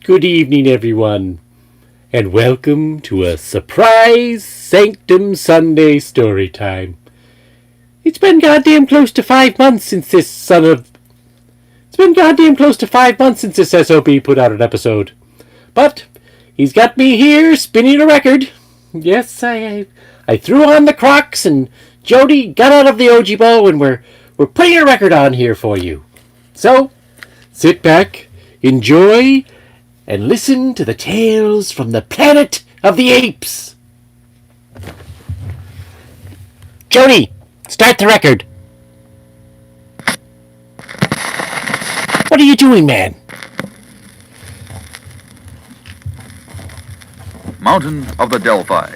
Good evening, everyone, and welcome to a surprise Sanctum Sunday story time. It's been goddamn close to 5 months since this SOB put out an episode. But he's got me here spinning a record. Yes, I threw on the Crocs and Jody got out of the Ojibbo and we're putting a record on here for you. So, sit back, enjoy, and listen to the tales from the planet of the apes. Jody, start the record. What are you doing, man? Mountain of the Delphi.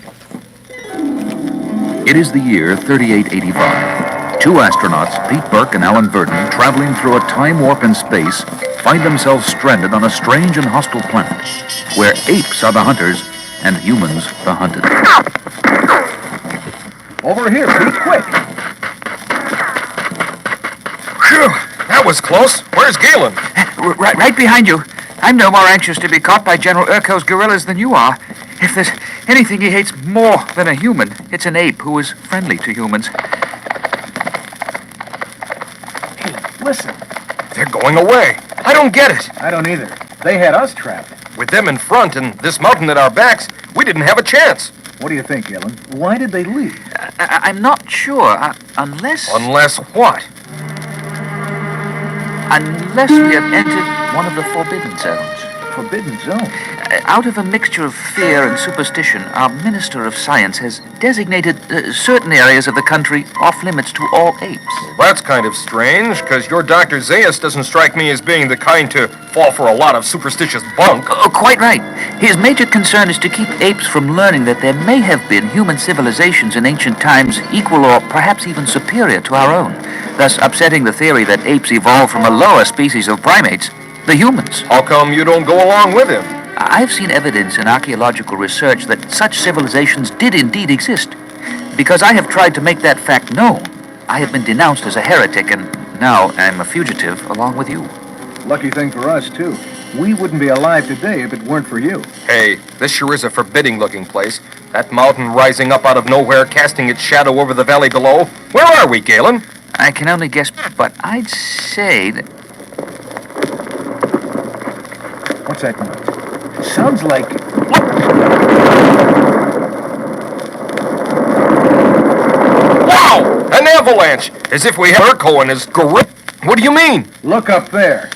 It is the year 3885. Two astronauts, Pete Burke and Alan Verdon, traveling through a time warp in space, find themselves stranded on a strange and hostile planet, where apes are the hunters and humans the hunted. Over here, Pete, quick! Phew, that was close. Where's Galen? Right behind you. I'm no more anxious to be caught by General Urkel's gorillas than you are. If there's anything he hates more than a human, it's an ape who is friendly to humans. Hey, listen. They're going away. I don't get it. I don't either. They had us trapped. With them in front and this mountain at our backs, we didn't have a chance. What do you think, Galen? Why did they leave? I'm not sure, unless... Unless what? Unless we have entered one of the forbidden zones. Forbidden zone? Out of a mixture of fear and superstition, our Minister of Science has designated certain areas of the country off-limits to all apes. Well, that's kind of strange, because your Dr. Zaius doesn't strike me as being the kind to fall for a lot of superstitious bunk. Quite right. His major concern is to keep apes from learning that there may have been human civilizations in ancient times equal or perhaps even superior to our own, thus upsetting the theory that apes evolved from a lower species of primates, the humans. How come you don't go along with him? I've seen evidence in archaeological research that such civilizations did indeed exist. Because I have tried to make that fact known, I have been denounced as a heretic, and now I'm a fugitive along with you. Lucky thing for us, too. We wouldn't be alive today if it weren't for you. Hey, this sure is a forbidding-looking place. That mountain rising up out of nowhere, casting its shadow over the valley below. Where are we, Galen? I can only guess, but I'd say that... What's that noise? Sounds like... Wow! An avalanche! As if we had Urko and his gorilla. What do you mean? Look up there.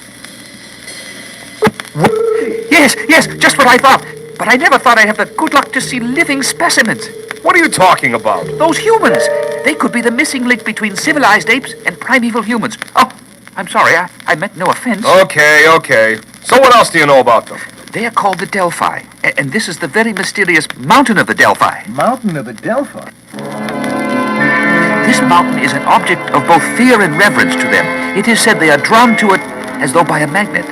Yes, just what I thought. But I never thought I'd have the good luck to see living specimens. What are you talking about? Those humans! They could be the missing link between civilized apes and primeval humans. Oh, I'm sorry, I meant no offense. Okay. So what else do you know about them? They are called the Delphi, and this is the very mysterious Mountain of the Delphi. Mountain of the Delphi? This mountain is an object of both fear and reverence to them. It is said they are drawn to it as though by a magnet,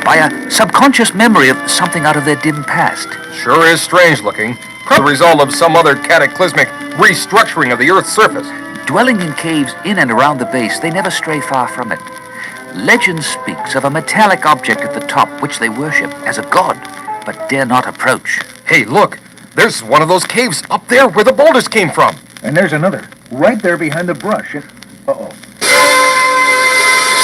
by a subconscious memory of something out of their dim past. Sure is strange looking. Probably the result of some other cataclysmic restructuring of the Earth's surface. Dwelling in caves in and around the base, they never stray far from it. Legend speaks of a metallic object at the top which they worship as a god, but dare not approach. Hey, look. There's one of those caves up there where the boulders came from. And there's another, right there behind the brush. Uh-oh.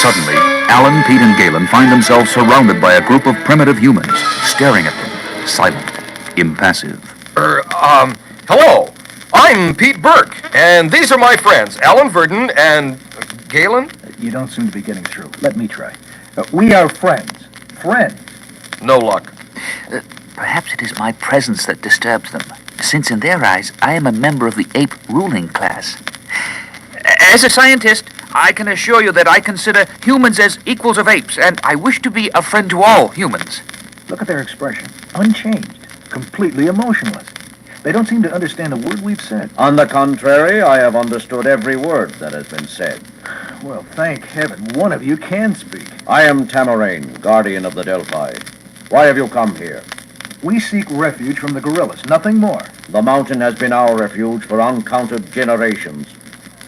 Suddenly, Alan, Pete, and Galen find themselves surrounded by a group of primitive humans, staring at them, silent, impassive. Hello. I'm Pete Burke, and these are my friends, Alan Verdon and... Galen? You don't seem to be getting through. Let me try. We are friends. Friends. No luck. Perhaps it is my presence that disturbs them, since in their eyes, I am a member of the ape ruling class. As a scientist, I can assure you that I consider humans as equals of apes, and I wish to be a friend to all humans. Look at their expression. Unchanged. Completely emotionless. They don't seem to understand a word we've said. On the contrary, I have understood every word that has been said. Well, thank heaven, one of you can speak. I am Tamarain, guardian of the Delphi. Why have you come here? We seek refuge from the gorillas, nothing more. The mountain has been our refuge for uncounted generations.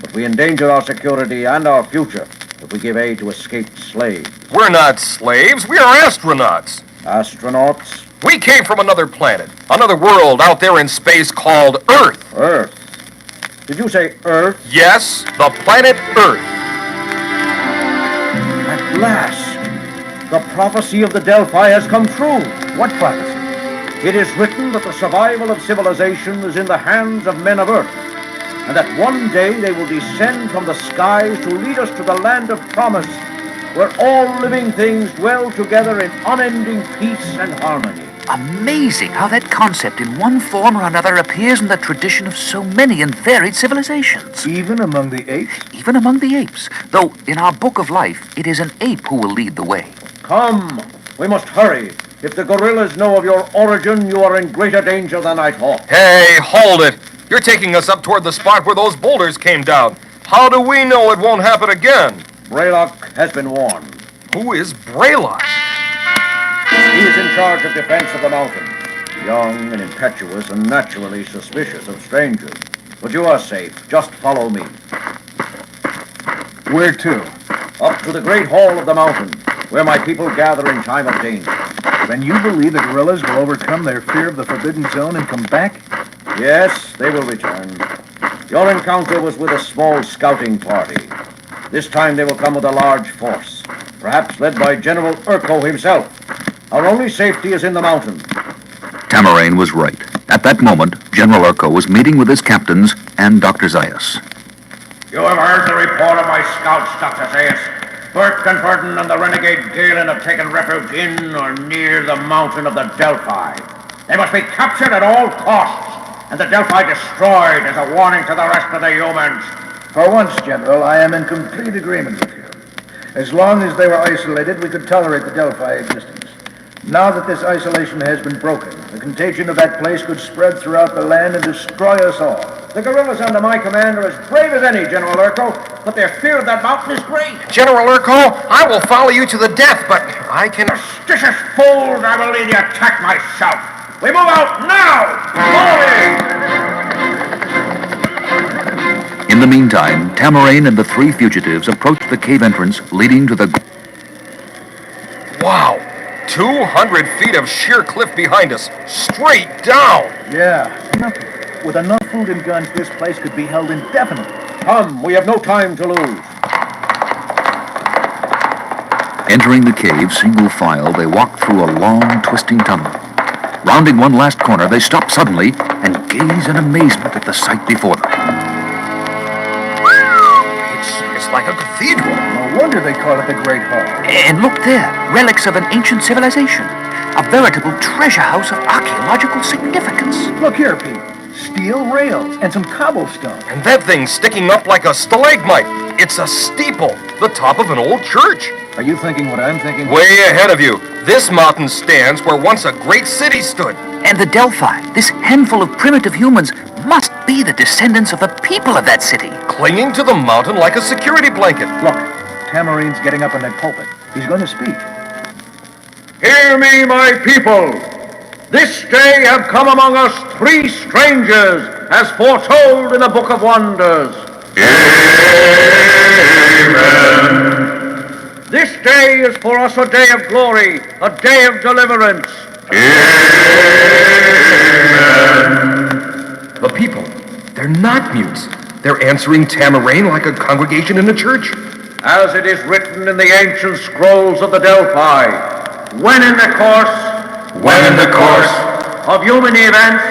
But we endanger our security and our future if we give aid to escaped slaves. We're not slaves. We are astronauts. Astronauts? We came from another planet, another world out there in space called Earth. Earth? Did you say Earth? Yes, the planet Earth. At last, the prophecy of the Delphi has come true. What prophecy? It is written that the survival of civilization is in the hands of men of Earth, and that one day they will descend from the skies to lead us to the land of promise, where all living things dwell together in unending peace and harmony. Amazing how that concept in one form or another appears in the tradition of so many and varied civilizations. Even among the apes? Even among the apes. Though in our book of life, it is an ape who will lead the way. Come, we must hurry. If the gorillas know of your origin, you are in greater danger than I thought. Hey, hold it. You're taking us up toward the spot where those boulders came down. How do we know it won't happen again? Braylock has been warned. Who is Braylock? He is in charge of defense of the mountain. Young and impetuous and naturally suspicious of strangers. But you are safe. Just follow me. Where to? Up to the great hall of the mountain, where my people gather in time of danger. Then you believe the gorillas will overcome their fear of the Forbidden Zone and come back? Yes, they will return. Your encounter was with a small scouting party. This time they will come with a large force, perhaps led by General Urko himself. Our only safety is in the mountain. Tamarain was right. At that moment, General Urko was meeting with his captains and Dr. Zayas. You have heard the report of my scouts, Dr. Zayas. Burke and Burton and the renegade Galen have taken refuge in or near the mountain of the Delphi. They must be captured at all costs, and the Delphi destroyed as a warning to the rest of the humans. For once, General, I am in complete agreement with you. As long as they were isolated, we could tolerate the Delphi existence. Now that this isolation has been broken, the contagion of that place could spread throughout the land and destroy us all. The guerrillas under my command are as brave as any, General Urko, but their fear of that mountain is great. General Urko, I will follow you to the death, but I can... Superstitious fools, I will lead the attack myself. We move out now! Follow me! In the meantime, Tamarain and the three fugitives approached the cave entrance leading to the... Wow! 200 feet of sheer cliff behind us, straight down! Yeah, nothing. With enough food and guns, this place could be held indefinitely. Come, we have no time to lose. Entering the cave single file, they walked through a long, twisting tunnel. Rounding one last corner, they stopped suddenly and gazed in amazement at the sight before them. It's like a cathedral. No wonder they call it the Great Hall. And look there, relics of an ancient civilization. A veritable treasure house of archaeological significance. Look here, Pete. Steel rails and some cobblestone. And that thing's sticking up like a stalagmite. It's a steeple, the top of an old church. Are you thinking what I'm thinking? Way ahead of you. This mountain stands where once a great city stood. And the Delphi, this handful of primitive humans, must be the descendants of the people of that city. Clinging to the mountain like a security blanket. Look, Tamarine's getting up in that pulpit. He's going to speak. Hear me, my people. This day have come among us three strangers, as foretold in the Book of Wonders. Amen. This day is for us a day of glory, a day of deliverance. Amen. The people, they're not mutes. They're answering Tamarain like a congregation in a church. As it is written in the ancient scrolls of the Delphi, when in the course of human events,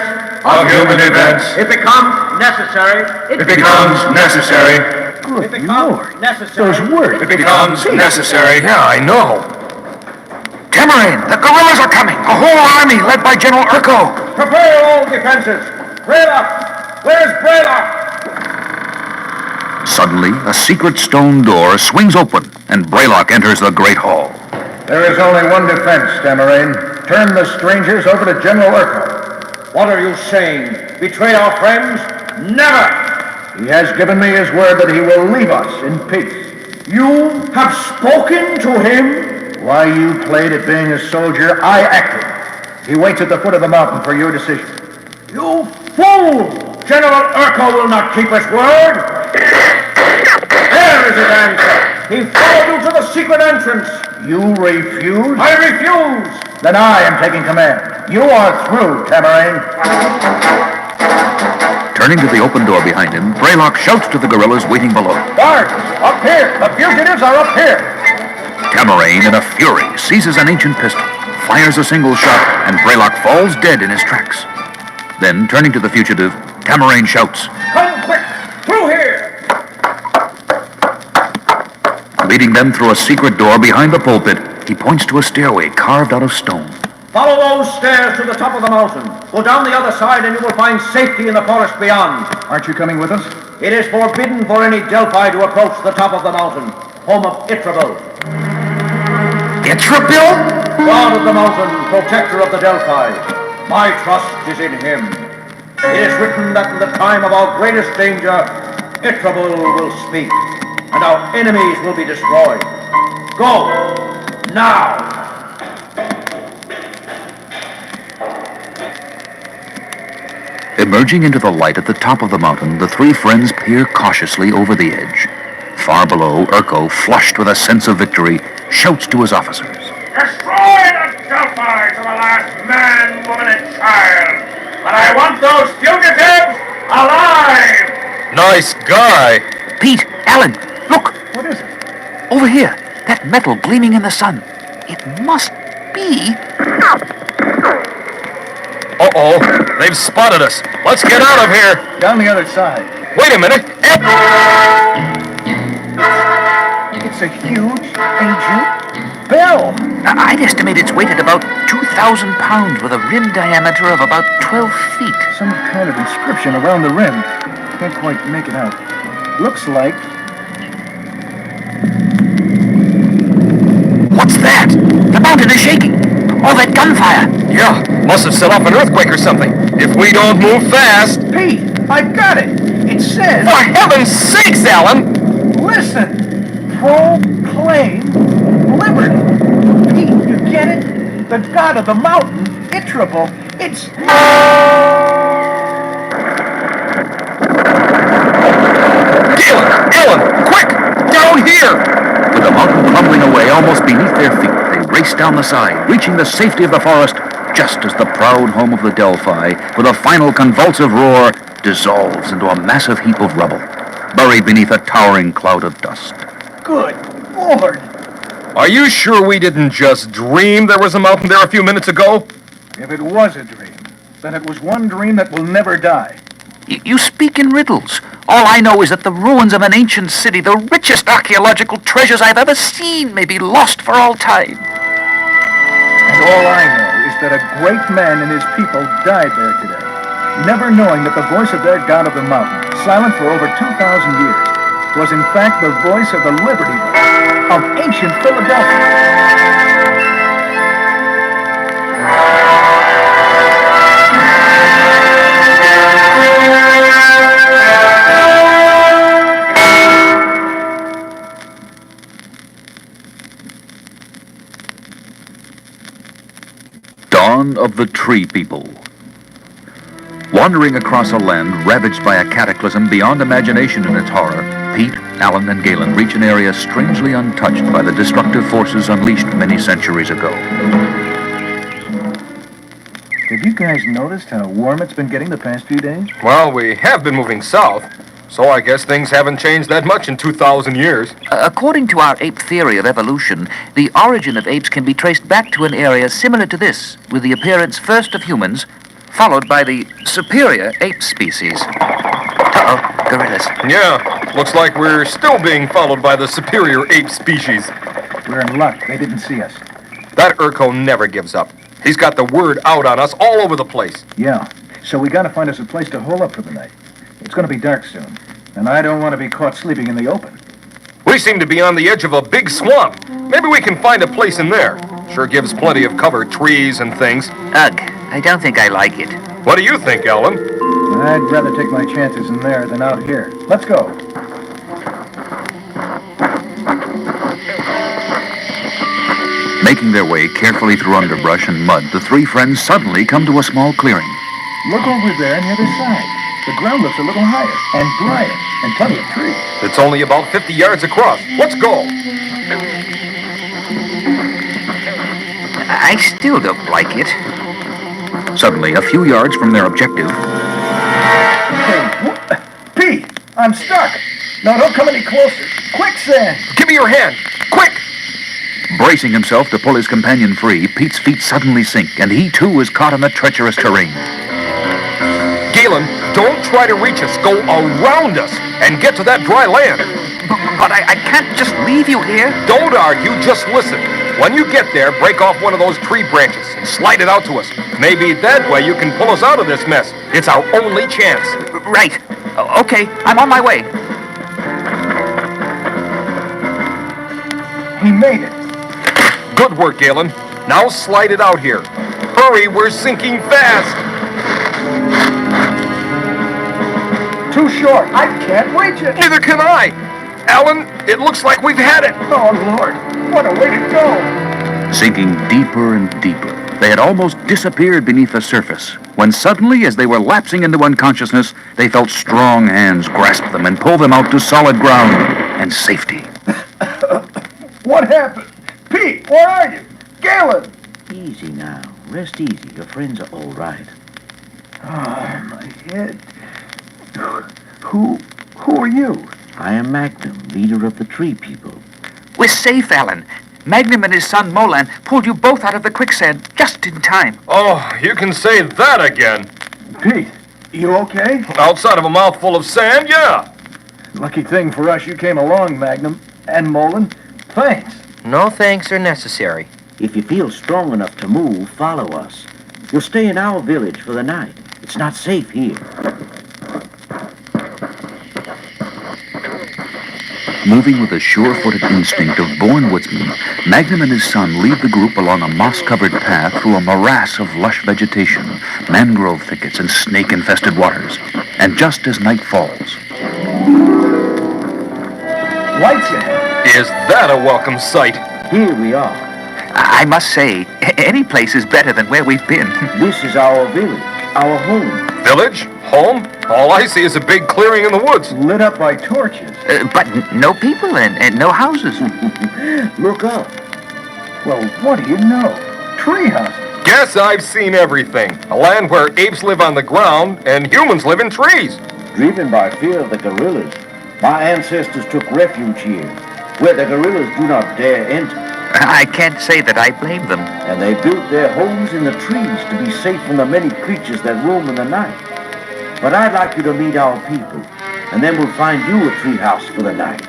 it becomes necessary. Good It becomes Lord. necessary. Those words. necessary. Yeah, I know. Tamarain, the guerrillas are coming. A whole army led by General Urko. Prepare all defenses. Braylock! Where's Braylock? Suddenly, a secret stone door swings open, and Braylock enters the Great Hall. There is only one defense, Tamarain. Turn the strangers over to General Urko. What are you saying? Betray our friends? Never! He has given me his word that he will leave us in peace. You have spoken to him? While you played at being a soldier, I acted. He waits at the foot of the mountain for your decision. You fool! General Urko will not keep his word. There is his answer. He followed you to the secret entrance. You refuse? I refuse. Then I am taking command. You are through, Tamarain. Turning to the open door behind him, Braylock shouts to the guerrillas waiting below. Guards, up here! The fugitives are up here! Tamarain, in a fury, seizes an ancient pistol, fires a single shot, and Braylock falls dead in his tracks. Then, turning to the fugitive, Tamarain shouts, Come quick! Through here! Leading them through a secret door behind the pulpit, he points to a stairway carved out of stone. Follow those stairs to the top of the mountain. Go down the other side and you will find safety in the forest beyond. Aren't you coming with us? It is forbidden for any Delphi to approach the top of the mountain, home of Itrabil. Itrabil? God of the mountain, protector of the Delphi. My trust is in him. It is written that in the time of our greatest danger, Itrabil will speak, and our enemies will be destroyed. Go, now! Emerging into the light at the top of the mountain, the three friends peer cautiously over the edge. Far below, Urko, flushed with a sense of victory, shouts to his officers. Destroy the Delphi to the last man, woman, and child! But I want those fugitives alive! Nice guy. Pete, Alan, look! What is it? Over here. That metal gleaming in the sun. It must be... Uh-oh, they've spotted us. Let's get out of here. Down the other side. Wait a minute. It's a huge, ancient bell. I'd estimate its weight at about 2,000 pounds with a rim diameter of about 12 feet. Some kind of inscription around the rim. Can't quite make it out. Looks like... What's that? The mountain is shaking. All that gunfire. Yeah, must have set off an earthquake or something. If we don't move fast... Pete, I got it. It says... For heaven's sakes, Alan! Listen! Proclaim liberty. Pete, you get it? The god of the mountain, Itrabil, it's... Alan, quick! Down here! With the mountain crumbling away almost beneath their feet, they race down the side, reaching the safety of the forest just as the proud home of the Delphi, with a final convulsive roar, dissolves into a massive heap of rubble, buried beneath a towering cloud of dust. Good Lord! Are you sure we didn't just dream there was a mountain there a few minutes ago? If it was a dream, then it was one dream that will never die. You speak in riddles. All I know is that the ruins of an ancient city, the richest archaeological treasures I've ever seen, may be lost for all time. And all I know is that a great man and his people died there today, never knowing that the voice of their god of the mountain, silent for over 2,000 years, was in fact the voice of the Liberty Bell of ancient Philadelphia. Dawn of the Tree People. Wandering across a land ravaged by a cataclysm beyond imagination in its horror, Pete, Alan, and Galen reach an area strangely untouched by the destructive forces unleashed many centuries ago. Have you guys noticed how warm it's been getting the past few days? Well, we have been moving south, so I guess things haven't changed that much in 2,000 years. According to our ape theory of evolution, the origin of apes can be traced back to an area similar to this, with the appearance first of humans, followed by the superior ape species. Uh-oh, gorillas. Yeah, looks like we're still being followed by the superior ape species. We're in luck. They didn't see us. That Urko never gives up. He's got the word out on us all over the place. Yeah. So we gotta find us a place to hole up for the night. It's gonna be dark soon, and I don't want to be caught sleeping in the open. We seem to be on the edge of a big swamp. Maybe we can find a place in there. Sure gives plenty of cover, trees and things. Ugh, I don't think I like it. What do you think, Alan? I'd rather take my chances in there than out here. Let's go. Making their way carefully through underbrush and mud, the three friends suddenly come to a small clearing. Look over there on the other side. The ground looks a little higher and drier. And plenty of trees. It's only about 50 yards across. Let's go. I still don't like it. Suddenly, a few yards from their objective, Hey, Pete, I'm stuck. No, don't come any closer. Quicksand. Give me your hand. Quick! bracing himself to pull his companion free, Pete's feet suddenly sink, and he too is caught in the treacherous terrain. Galen, don't try to reach us. Go around us and get to that dry land. But I can't just leave you here. Don't argue, just listen. When you get there, break off one of those tree branches and slide it out to us. Maybe that way you can pull us out of this mess. It's our only chance. Right. Okay, I'm on my way. He made it. Good work, Galen. Now slide it out here. Hurry, we're sinking fast. Too short. I can't reach it. Neither can I. Alan, it looks like we've had it. Oh, Lord. What a way to go. Sinking deeper and deeper, they had almost disappeared beneath the surface, when suddenly, as they were lapsing into unconsciousness, they felt strong hands grasp them and pull them out to solid ground and safety. What happened? Pete, where are you? Galen! Easy now. Rest easy. Your friends are all right. Oh, my head. Who are you? I am Magnum, leader of the tree people. We're safe, Alan. Magnum and his son Molan pulled you both out of the quicksand just in time. Oh, you can say that again. Pete, you okay? Outside of a mouthful of sand, yeah. Lucky thing for us you came along, Magnum. And Molan. Thanks. No thanks are necessary. If you feel strong enough to move, follow us. You'll stay in our village for the night. It's not safe here. Moving with a sure-footed instinct of born woodsmen, Magnum and his son lead the group along a moss-covered path through a morass of lush vegetation, mangrove thickets, and snake-infested waters. And just as night falls, Lights ahead. Is that a welcome sight? Here we are. I must say, any place is better than where we've been. This is our village, our home. Village? Home? All I see is a big clearing in the woods. Lit up by torches. But no people and no houses. Look up. Well, what do you know? Treehouses. Guess I've seen everything. A land where apes live on the ground and humans live in trees. Driven by fear of the gorillas, my ancestors took refuge here, where the gorillas do not dare enter. I can't say that I blame them. And they built their homes in the trees to be safe from the many creatures that roam in the night. But I'd like you to meet our people, and then we'll find you a tree house for the night.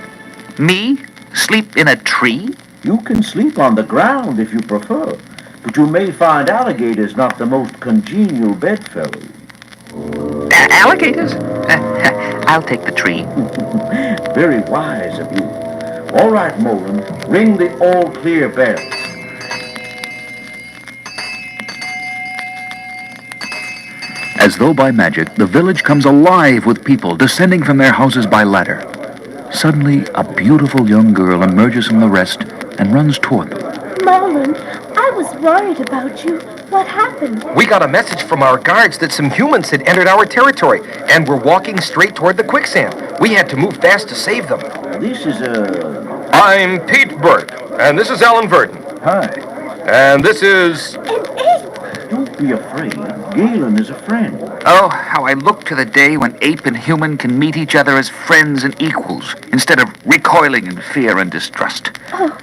Me? Sleep in a tree? You can sleep on the ground if you prefer, but you may find alligators not the most congenial bedfellows. Alligators? I'll take the tree. Very wise of you. All right, Molan, ring the all-clear bell. as though by magic, the village comes alive with people descending from their houses by ladder. Suddenly, a beautiful young girl emerges from the rest and runs toward them. Molan, I was worried about you. What happened? We got a message from our guards that some humans had entered our territory and were walking straight toward the quicksand. We had to move fast to save them. This is I'm Pete Burke, and this is Alan Verdon. Hi. And this is... An ape! Don't be afraid. Galen is a friend. Oh, how I look to the day when ape and human can meet each other as friends and equals, instead of recoiling in fear and distrust. Oh,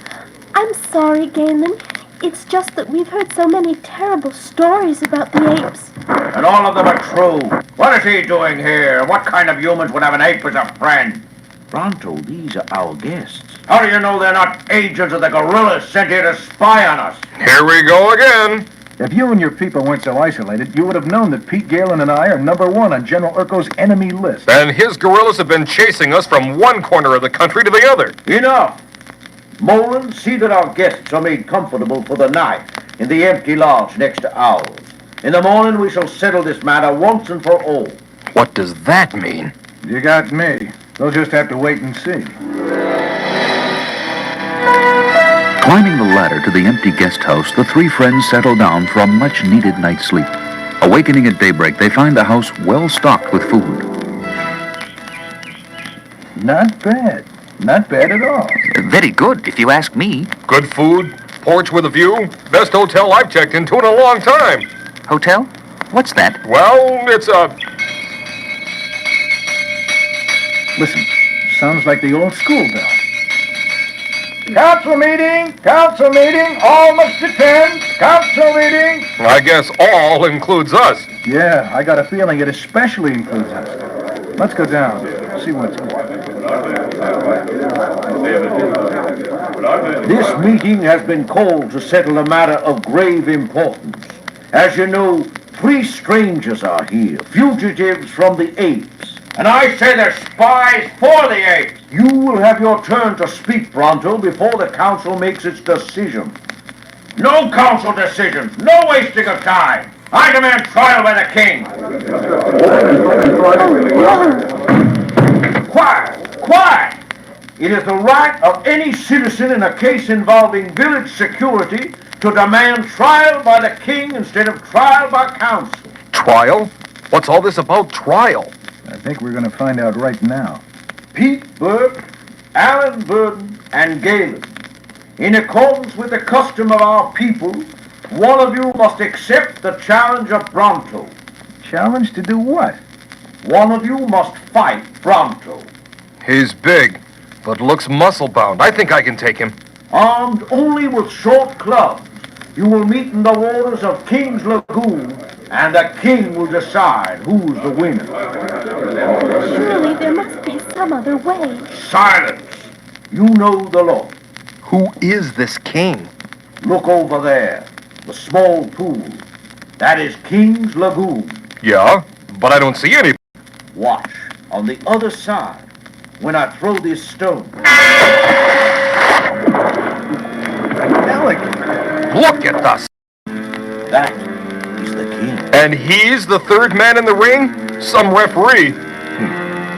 I'm sorry, Galen. It's just that we've heard so many terrible stories about the apes. And all of them are true. What is he doing here? What kind of humans would have an ape as a friend? Bronto, these are our guests. How do you know they're not agents of the gorillas sent here to spy on us? Here we go again. If you and your people weren't so isolated, you would have known that Pete, Galen, and I are #1 on General Urko's enemy list. And his gorillas have been chasing us from one corner of the country to the other. Enough! Molan, see that our guests are made comfortable for the night in the empty lodge next to ours. In the morning we shall settle this matter once and for all. What does that mean? You got me. They'll just have to wait and see. Climbing the ladder to the empty guest house, the three friends settle down for a much-needed night's sleep. Awakening at daybreak, they find the house well stocked with food. Not bad. Not bad at all. Very good, if you ask me. Good food, porch with a view, best hotel I've checked into in a long time. Hotel? What's that? Well, it's a... Listen, sounds like the old school bell. Council meeting! Council meeting! All must attend! Council meeting! I guess all includes us. Yeah, I got a feeling it especially includes us. Let's go down, see what's going on. This meeting has been called to settle a matter of grave importance. As you know, 3 strangers are here, fugitives from the Apes. And I say they're spies for the Apes. You will have your turn to speak, Bronto, before the council makes its decision. No council decisions. No wasting of time. I demand trial by the king. Quiet! Quiet! It is the right of any citizen in a case involving village security to demand trial by the king instead of trial by council. Trial? What's all this about trial? I think we're going to find out right now. Pete Burke, Alan Burden, and Galen. In accordance with the custom of our people, one of you must accept the challenge of Bronto. Challenge to do what? One of you must fight Bronto. He's big, but looks muscle-bound. I think I can take him. Armed only with short clubs, you will meet in the waters of King's Lagoon, and the king will decide who's the winner. Surely there must be some other way. Silence! You know the law. Who is this king? Look over there, the small pool. That is King's Lagoon. Yeah, but I don't see any. Watch, on the other side, when I throw this stone. Look at us. That is the king. And he's the third man in the ring? Some referee.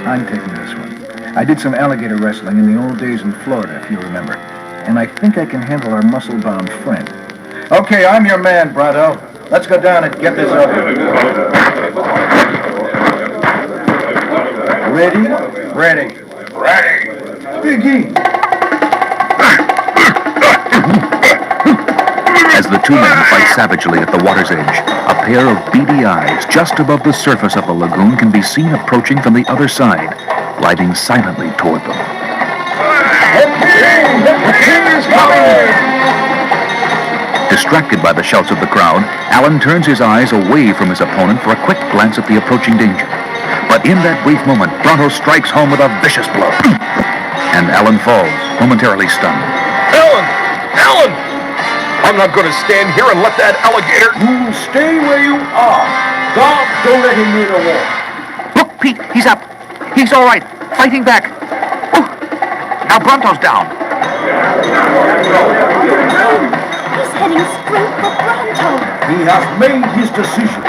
I'm taking this one. I did some alligator wrestling in the old days in Florida, if you remember. And I think I can handle our muscle-bound friend. Okay, I'm your man, Bronto. Let's go down and get this over. Ready? Ready. Ready. Begin. As the 2 men fight savagely at the water's edge, a pair of beady eyes just above the surface of the lagoon can be seen approaching from the other side, gliding silently toward them. Distracted by the shouts of the crowd, Alan turns his eyes away from his opponent for a quick glance at the approaching danger. But in that brief moment, Bronto strikes home with a vicious blow. And Alan falls, momentarily stunned. Alan! Alan! I'm not going to stand here and let that alligator... You stay where you are. God, don't let him near the wall. Look, Pete, he's up. He's all right. Fighting back. Oh, now Bronto's down. He's heading straight for Bronto. He has made his decision.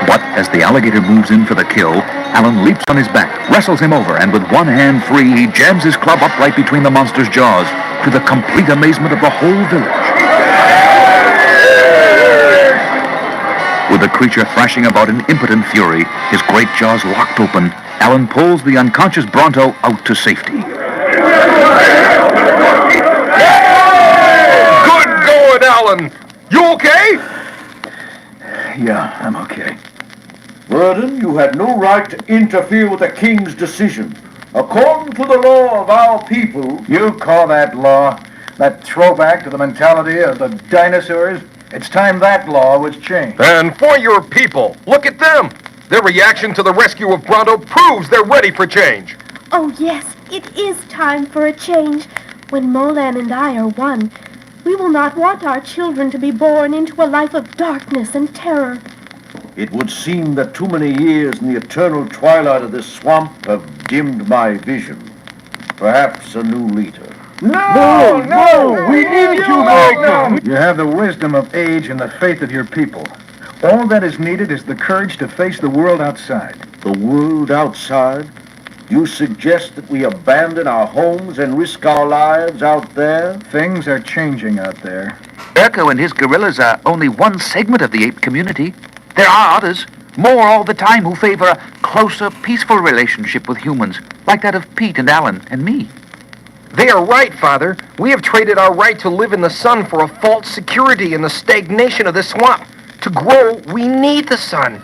But as the alligator moves in for the kill, Alan leaps on his back, wrestles him over, and with one hand free, he jams his club upright between the monster's jaws, to the complete amazement of the whole village. With the creature thrashing about in impotent fury, his great jaws locked open, Alan pulls the unconscious Bronto out to safety. Good going, Alan! You okay? Yeah, I'm okay. Burden, you had no right to interfere with the king's decision. According to the law of our people... You call that law? That throwback to the mentality of the dinosaurs? It's time that law was changed. And for your people, look at them. Their reaction to the rescue of Bronto proves they're ready for change. Oh, yes, it is time for a change. When Molan and I are one, we will not want our children to be born into a life of darkness and terror. It would seem that too many years in the eternal twilight of this swamp have dimmed my vision. Perhaps a new leader. No, we need you, Magnum. You have the wisdom of age and the faith of your people. All that is needed is the courage to face the world outside. The world outside? You suggest that we abandon our homes and risk our lives out there? Things are changing out there. Urko and his gorillas are only one segment of the ape community. There are others. More all the time who favor a closer, peaceful relationship with humans, like that of Pete and Alan and me. They are right, Father. We have traded our right to live in the sun for a false security in the stagnation of this swamp. To grow, we need the sun.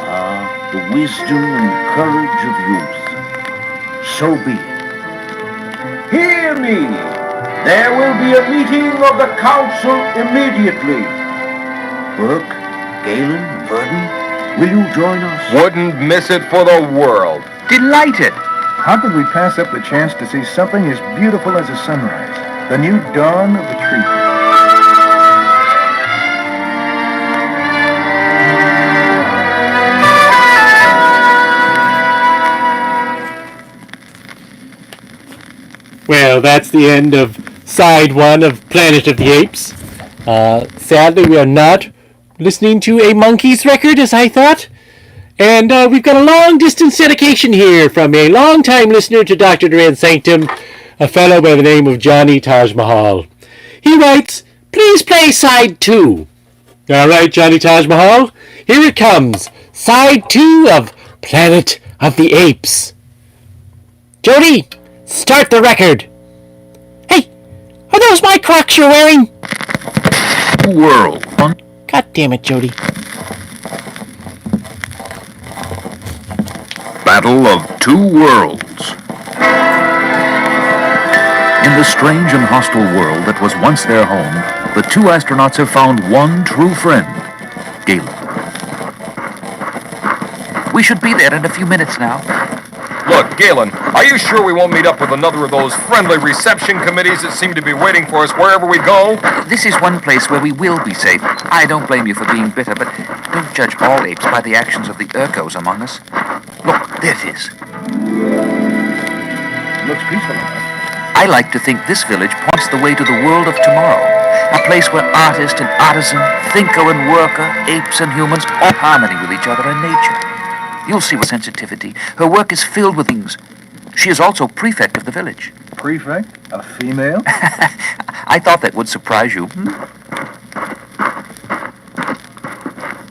Ah, the wisdom and courage of youth. So be it. Hear me! There will be a meeting of the council immediately. Burke, Galen, Verdon, will you join us? Wouldn't miss it for the world. Delighted. How could we pass up the chance to see something as beautiful as a sunrise, the new dawn of the tree? Well, that's the end of Side 1 of Planet of the Apes. Sadly, we are not listening to a Monkees record, as I thought. And we've got a long-distance dedication here from a long-time listener to Dr. Durant's Sanctum, a fellow by the name of Johnny Taj Mahal. He writes, "Please play Side 2. All right, Johnny Taj Mahal, here it comes. Side 2 of Planet of the Apes. Jody, start the record. Hey, are those my Crocs you're wearing? World. God damn it, Jody. Battle of Two Worlds. In the strange and hostile world that was once their home, the two astronauts have found one true friend, Galen. We should be there in a few minutes now. Look, Galen, are you sure we won't meet up with another of those friendly reception committees that seem to be waiting for us wherever we go? This is one place where we will be safe. I don't blame you for being bitter, but don't judge all apes by the actions of the Urkos among us. Look, there it is. Looks peaceful enough. I like to think this village points the way to the world of tomorrow. A place where artist and artisan, thinker and worker, apes and humans, all harmony with each other and nature. You'll see with sensitivity. Her work is filled with things. She is also prefect of the village. Prefect? A female? I thought that would surprise you.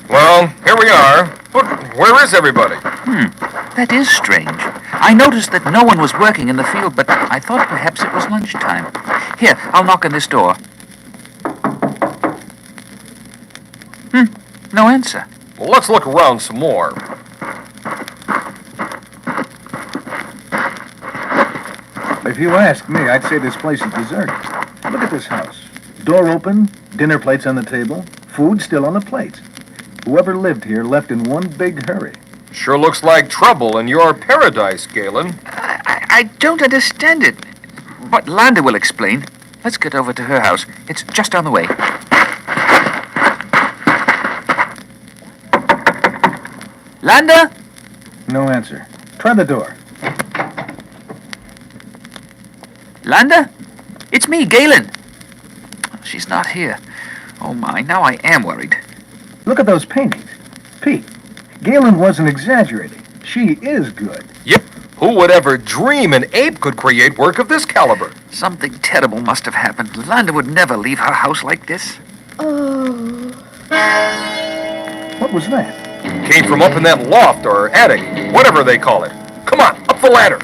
Well, here we are. But where is everybody? That is strange. I noticed that no one was working in the field, but I thought perhaps it was lunchtime. Here, I'll knock on this door. No answer. Well, let's look around some more. If you ask me, I'd say this place is deserted. Look at this house. Door open, dinner plates on the table, food still on the plates. Whoever lived here left in one big hurry. Sure looks like trouble in your paradise, Galen. I don't understand it. But Landa will explain. Let's get over to her house. It's just down the way. Landa? No answer. Try the door. Landa? It's me, Galen. She's not here. Oh my, now I am worried. Look at those paintings. Pete, Galen wasn't exaggerating. She is good. Yep. Who would ever dream an ape could create work of this caliber? Something terrible must have happened. Landa would never leave her house like this. Oh. What was that? Came from up in that loft or attic, whatever they call it. Come on, up the ladder.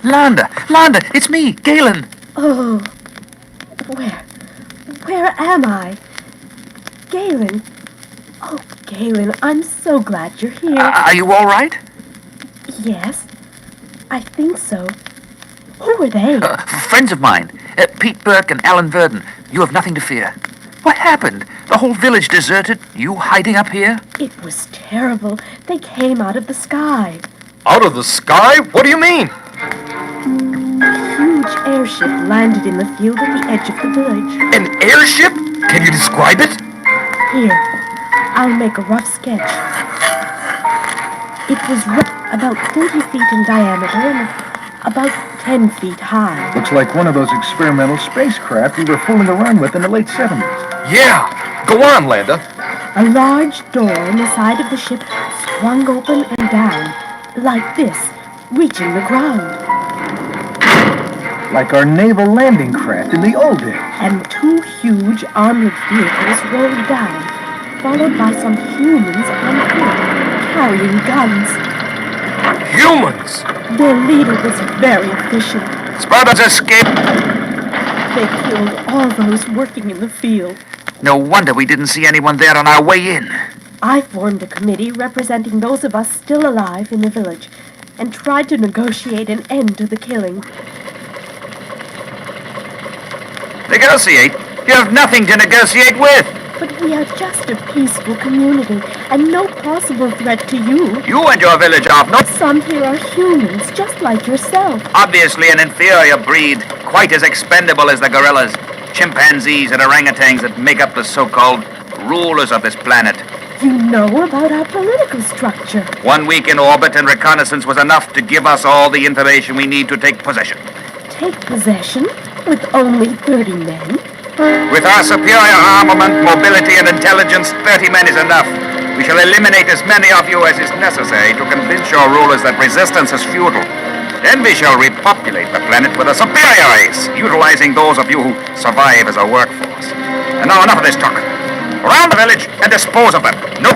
Landa, it's me, Galen. Oh. Where am I? Galen. Oh, Galen, I'm so glad you're here. Are you all right? Yes, I think so. Who are they? Friends of mine. Pete Burke and Alan Verdon. You have nothing to fear. What happened? The whole village deserted? You hiding up here? It was terrible. They came out of the sky. Out of the sky? What do you mean? A huge airship landed in the field at the edge of the village. An airship? Can you describe it? Here, I'll make a rough sketch. It was about 30 feet in diameter and about 10 feet high. Looks like one of those experimental spacecraft we were fooling around with in the late 70s. Yeah. Go on, Landa. A large door in the side of the ship swung open and down, like this, reaching the ground. Like our naval landing craft in the old days. And two huge armored vehicles rolled down, followed by some humans on foot, carrying guns. Humans! Their leader was very efficient. Spartans escaped. They killed all those working in the field. No wonder we didn't see anyone there on our way in. I formed a committee representing those of us still alive in the village and tried to negotiate an end to the killing. Negotiate? You have nothing to negotiate with. But we are just a peaceful community and no possible threat to you. You and your village are no... Some here are humans, just like yourself. Obviously an inferior breed, quite as expendable as the gorillas, chimpanzees, and orangutans that make up the so-called rulers of this planet. You know about our political structure. 1 week in orbit and reconnaissance was enough to give us all the information we need to take possession. Take possession with only 30 men? With our superior armament, mobility, and intelligence, 30 men is enough. We shall eliminate as many of you as is necessary to convince your rulers that resistance is futile. Then we shall repopulate the planet with a superior race, utilizing those of you who survive as a workforce. And now enough of this talk. Around the village and dispose of them. No.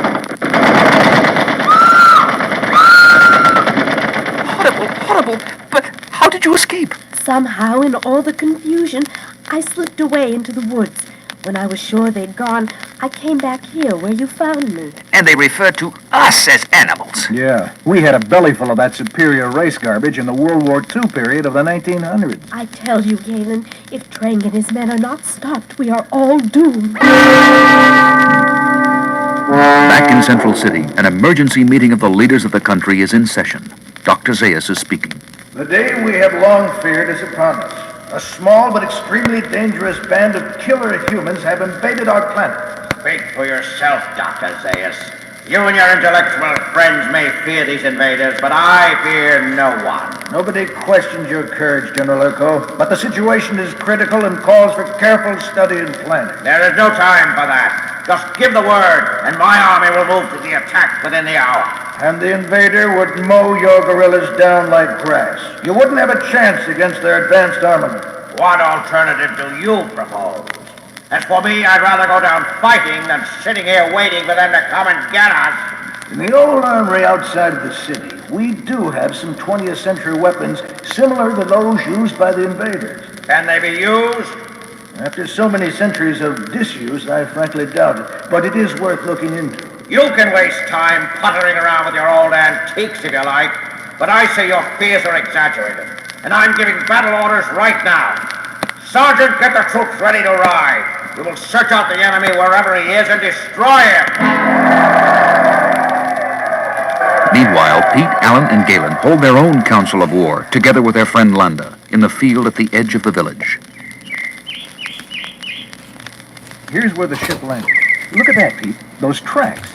Horrible. But how did you escape? Somehow, in all the confusion, I slipped away into the woods. When I was sure they'd gone, I came back here where you found me. And they referred to us as animals. Yeah, we had a belly full of that superior race garbage in the World War II period of the 1900s. I tell you, Galen, if Trang and his men are not stopped, we are all doomed. Back in Central City, an emergency meeting of the leaders of the country is in session. Dr. Zaius is speaking. The day we have long feared is upon us. A small but extremely dangerous band of killer humans have invaded our planet. Speak for yourself, Dr. Zaius. You and your intellectual friends may fear these invaders, but I fear no one. Nobody questions your courage, General Urko, but the situation is critical and calls for careful study and planning. There is no time for that. Just give the word, and my army will move to the attack within the hour. And the invader would mow your guerrillas down like grass. You wouldn't have a chance against their advanced armament. What alternative do you propose? As for me, I'd rather go down fighting than sitting here waiting for them to come and get us. In the old armory outside of the city, we do have some 20th century weapons similar to those used by the invaders. Can they be used? After so many centuries of disuse, I frankly doubt it, but it is worth looking into. You can waste time puttering around with your old antiques if you like, but I say your fears are exaggerated, and I'm giving battle orders right now. Sergeant, get the troops ready to ride. We will search out the enemy wherever he is and destroy him. Meanwhile, Pete, Alan, and Galen hold their own council of war, together with their friend Landa, in the field at the edge of the village. Here's where the ship landed. Look at that, Pete. Those tracks.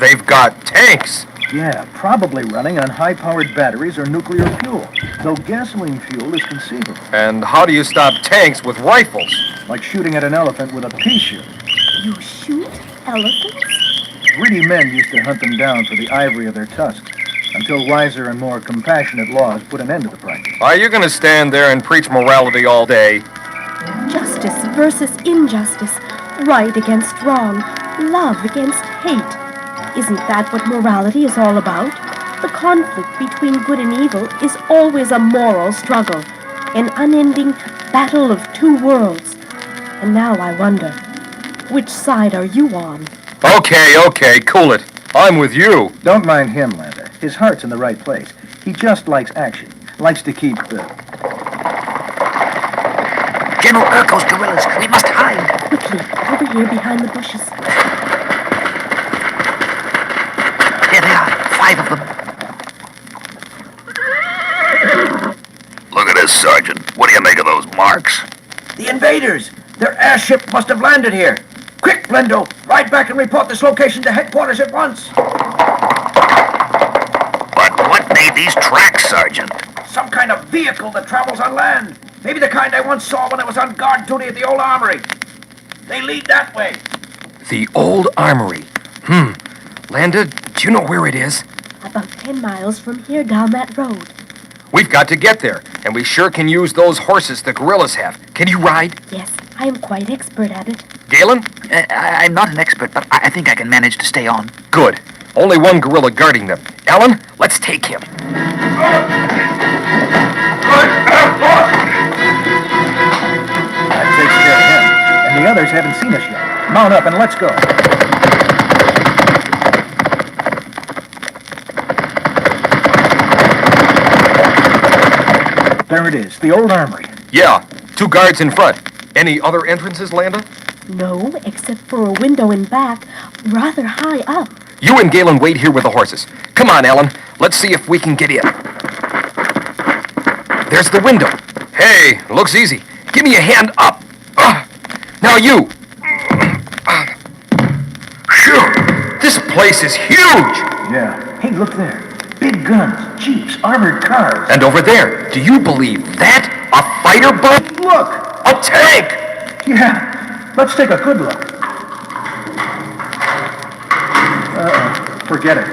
They've got tanks. Yeah, probably running on high-powered batteries or nuclear fuel, though gasoline fuel is conceivable. And how do you stop tanks with rifles? Like shooting at an elephant with a pea shooter. You shoot elephants? Greedy men used to hunt them down for the ivory of their tusks, until wiser and more compassionate laws put an end to the practice. Are you going to stand there and preach morality all day? Justice versus injustice. Right against wrong. Love against hate. Isn't that what morality is all about? The conflict between good and evil is always a moral struggle, an unending battle of two worlds. And now I wonder, which side are you on? Okay, cool it. I'm with you. Don't mind him, Landa. His heart's in the right place. He just likes action. Likes to keep General Urko's guerrillas. We must hide. Quickly, over here behind the bushes. There they are. 5 of them. Look at this, Sergeant. What do you make of those marks? The invaders! Their airship must have landed here. Quick, Blendo! Ride back and report this location to headquarters at once. But what made these tracks, Sergeant? Some kind of vehicle that travels on land. Maybe the kind I once saw when I was on guard duty at the old armory. They lead that way. The old armory. Landa, do you know where it is? About 10 miles from here down that road. We've got to get there, and we sure can use those horses the gorillas have. Can you ride? Yes, I am quite expert at it. Galen? I'm not an expert, but I think I can manage to stay on. Good. Only one gorilla guarding them. Alan, let's take him. That takes care of him. And the others haven't seen us yet. Mount up and let's go. There it is, the old armory. Yeah, 2 guards in front. Any other entrances, Landa? No, except for a window in back, rather high up. You and Galen wait here with the horses. Come on, Alan. Let's see if we can get in. There's the window. Hey, looks easy. Give me a hand up. Now you. Phew, this place is huge. Yeah. Hey, look there. Big guns, jeeps, armored cars. And over there, do you believe that? A fighter boat? Look! A tank! Yeah. Let's take a good look. Forget it.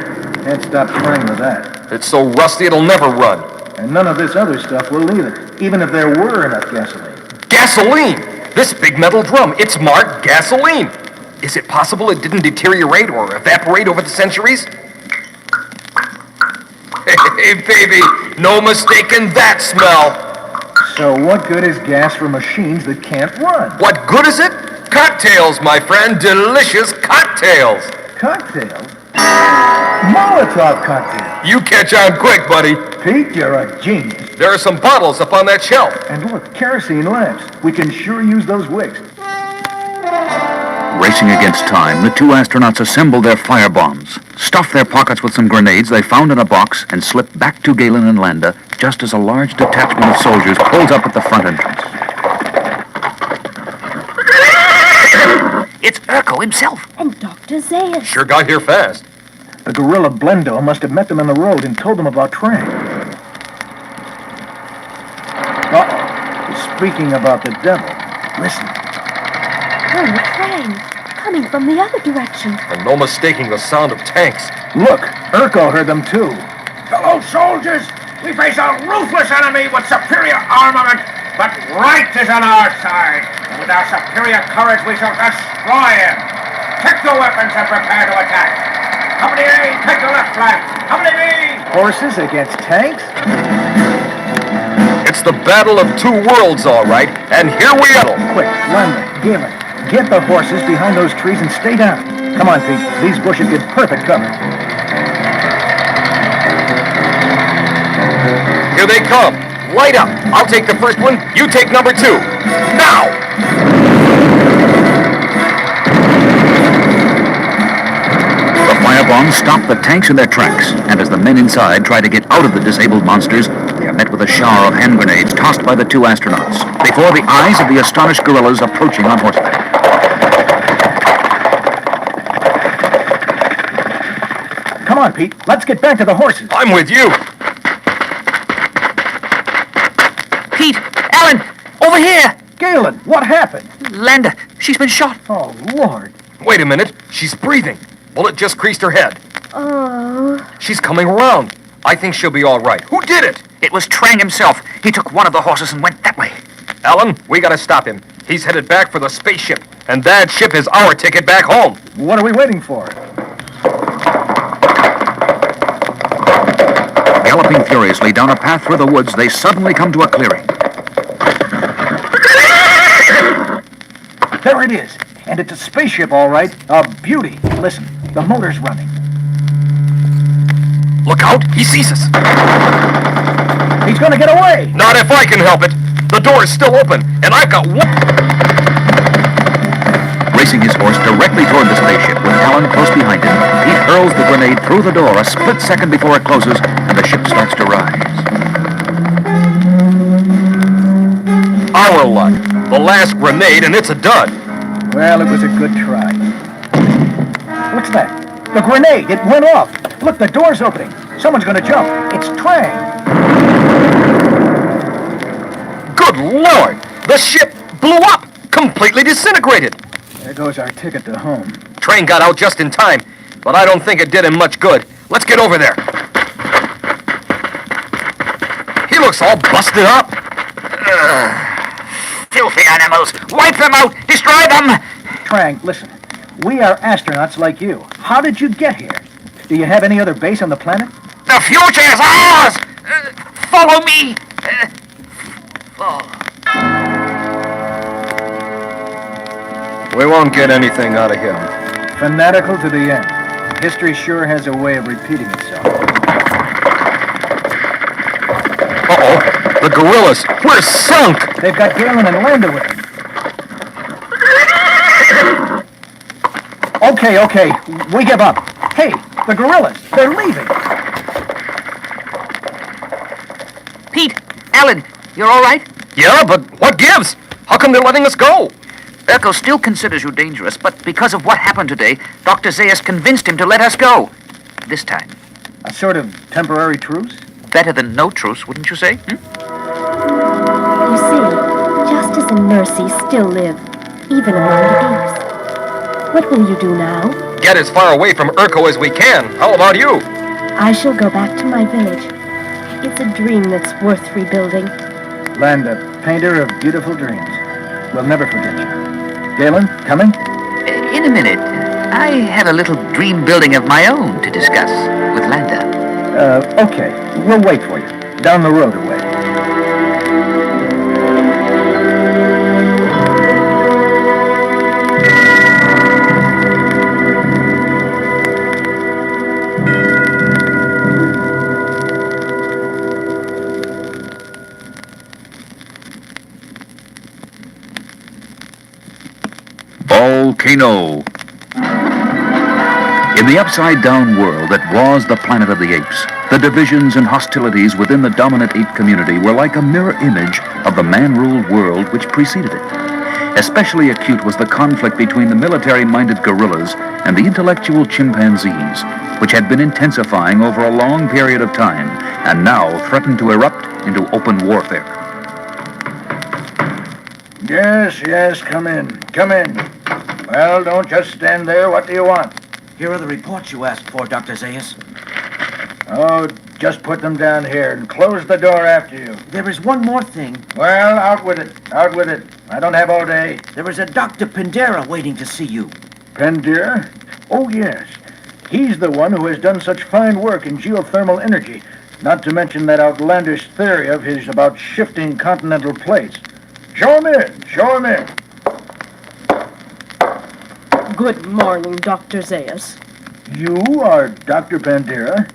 Can't stop trying with that. It's so rusty it'll never run. And none of this other stuff will either, even if there were enough gasoline. Gasoline! This big metal drum, it's marked gasoline. Is it possible it didn't deteriorate or evaporate over the centuries? Hey, baby, no mistaking that smell. So what good is gas for machines that can't run? What good is it? Cocktails, my friend, delicious cocktails. Cocktails? Molotov cocktails. You catch on quick, buddy. Pete, you're a genius. There are some bottles up on that shelf. And look, kerosene lamps. We can sure use those wicks. Racing against time, the 2 astronauts assembled their firebombs, stuffed their pockets with some grenades they found in a box, and slipped back to Galen and Landa just as a large detachment of soldiers pulled up at the front entrance. It's Urko himself. And Dr. Zayas. Sure got here fast. The gorilla Blendo must have met them on the road and told them about Trang. Uh-oh. Speaking about the devil, listen. Oh, Trang, coming from the other direction. And no mistaking the sound of tanks. Look, Urko heard them too. Fellow soldiers, we face a ruthless enemy with superior armament, but right is on our side. And with our superior courage, we shall destroy him. Take your weapons and prepare to attack. Company A, take the left flank. Company B. Horses against tanks? It's the battle of 2 worlds, all right. And here we are. Quick, Landa, Galen, get the horses behind those trees and stay down. Come on, Pete. These bushes give perfect cover. Here they come. Light up. I'll take the first one. You take number 2. Now! The firebombs stopped the tanks in their tracks, and as the men inside try to get out of the disabled monsters, they are met with a shower of hand grenades tossed by the 2 astronauts, before the eyes of the astonished gorillas approaching on horseback. Come on, Pete. Let's get back to the horses. I'm with you. Pete, Alan, over here. Galen, what happened? Landa, she's been shot. Oh, Lord. Wait a minute. She's breathing. Bullet just creased her head. Oh. She's coming around. I think she'll be all right. Who did it? It was Trang himself. He took one of the horses and went that way. Alan, we gotta stop him. He's headed back for the spaceship, and that ship is our ticket back home. What are we waiting for? Galloping furiously down a path through the woods, they suddenly come to a clearing. There it is. And it's a spaceship, all right. A beauty. Listen, the motor's running. Look out, he sees us. He's gonna get away. Not if I can help it. The door is still open, and I've got one. Racing his horse directly toward the spaceship with Alan close behind him, he hurls the grenade through the door a split second before it closes and the ship starts to rise. Our luck. The last grenade, and it's a dud. Well, it was a good try. What's that? The grenade. It went off. Look, the door's opening. Someone's gonna jump. It's Trang. Good Lord! The ship blew up! Completely disintegrated! There goes our ticket to home. Train got out just in time, but I don't think it did him much good. Let's get over there. He looks all busted up. Filthy animals! Wipe them out! Destroy them! Trank, listen. We are astronauts like you. How did you get here? Do you have any other base on the planet? The future is ours! Follow me! Follow. We won't get anything out of him. Fanatical to the end. History sure has a way of repeating itself. Uh-oh. The gorillas. We're sunk. They've got Galen and Landa with them. Okay. We give up. Hey, the gorillas. They're leaving. Pete, Alan, you're all right? Yeah, but what gives? How come they're letting us go? Urkel still considers you dangerous, but because of what happened today, Dr. Zaius convinced him to let us go. This time. A sort of temporary truce? Better than no truce, wouldn't you say? You see, justice and mercy still live, even among the apes. What will you do now? Get as far away from Urko as we can. How about you? I shall go back to my village. It's a dream that's worth rebuilding. Landa, painter of beautiful dreams. We'll never forget you. Galen, coming? In a minute. I have a little dream building of my own to discuss with Landa. Okay. We'll wait for you. Down the road a way. Volcano. In the upside-down world that was the planet of the apes, the divisions and hostilities within the dominant ape community were like a mirror image of the man-ruled world which preceded it. Especially acute was the conflict between the military-minded gorillas and the intellectual chimpanzees, which had been intensifying over a long period of time and now threatened to erupt into open warfare. Yes, come in. Well, don't just stand there. What do you want? Here are the reports you asked for, Dr. Zaius. Oh, just put them down here and close the door after you. There is one more thing. Well, out with it. I don't have all day. There is a Dr. Pandera waiting to see you. Pandera? Oh, yes. He's the one who has done such fine work in geothermal energy, not to mention that outlandish theory of his about shifting continental plates. Show him in. Good morning, Dr. Zaius. You are Dr. Pandera?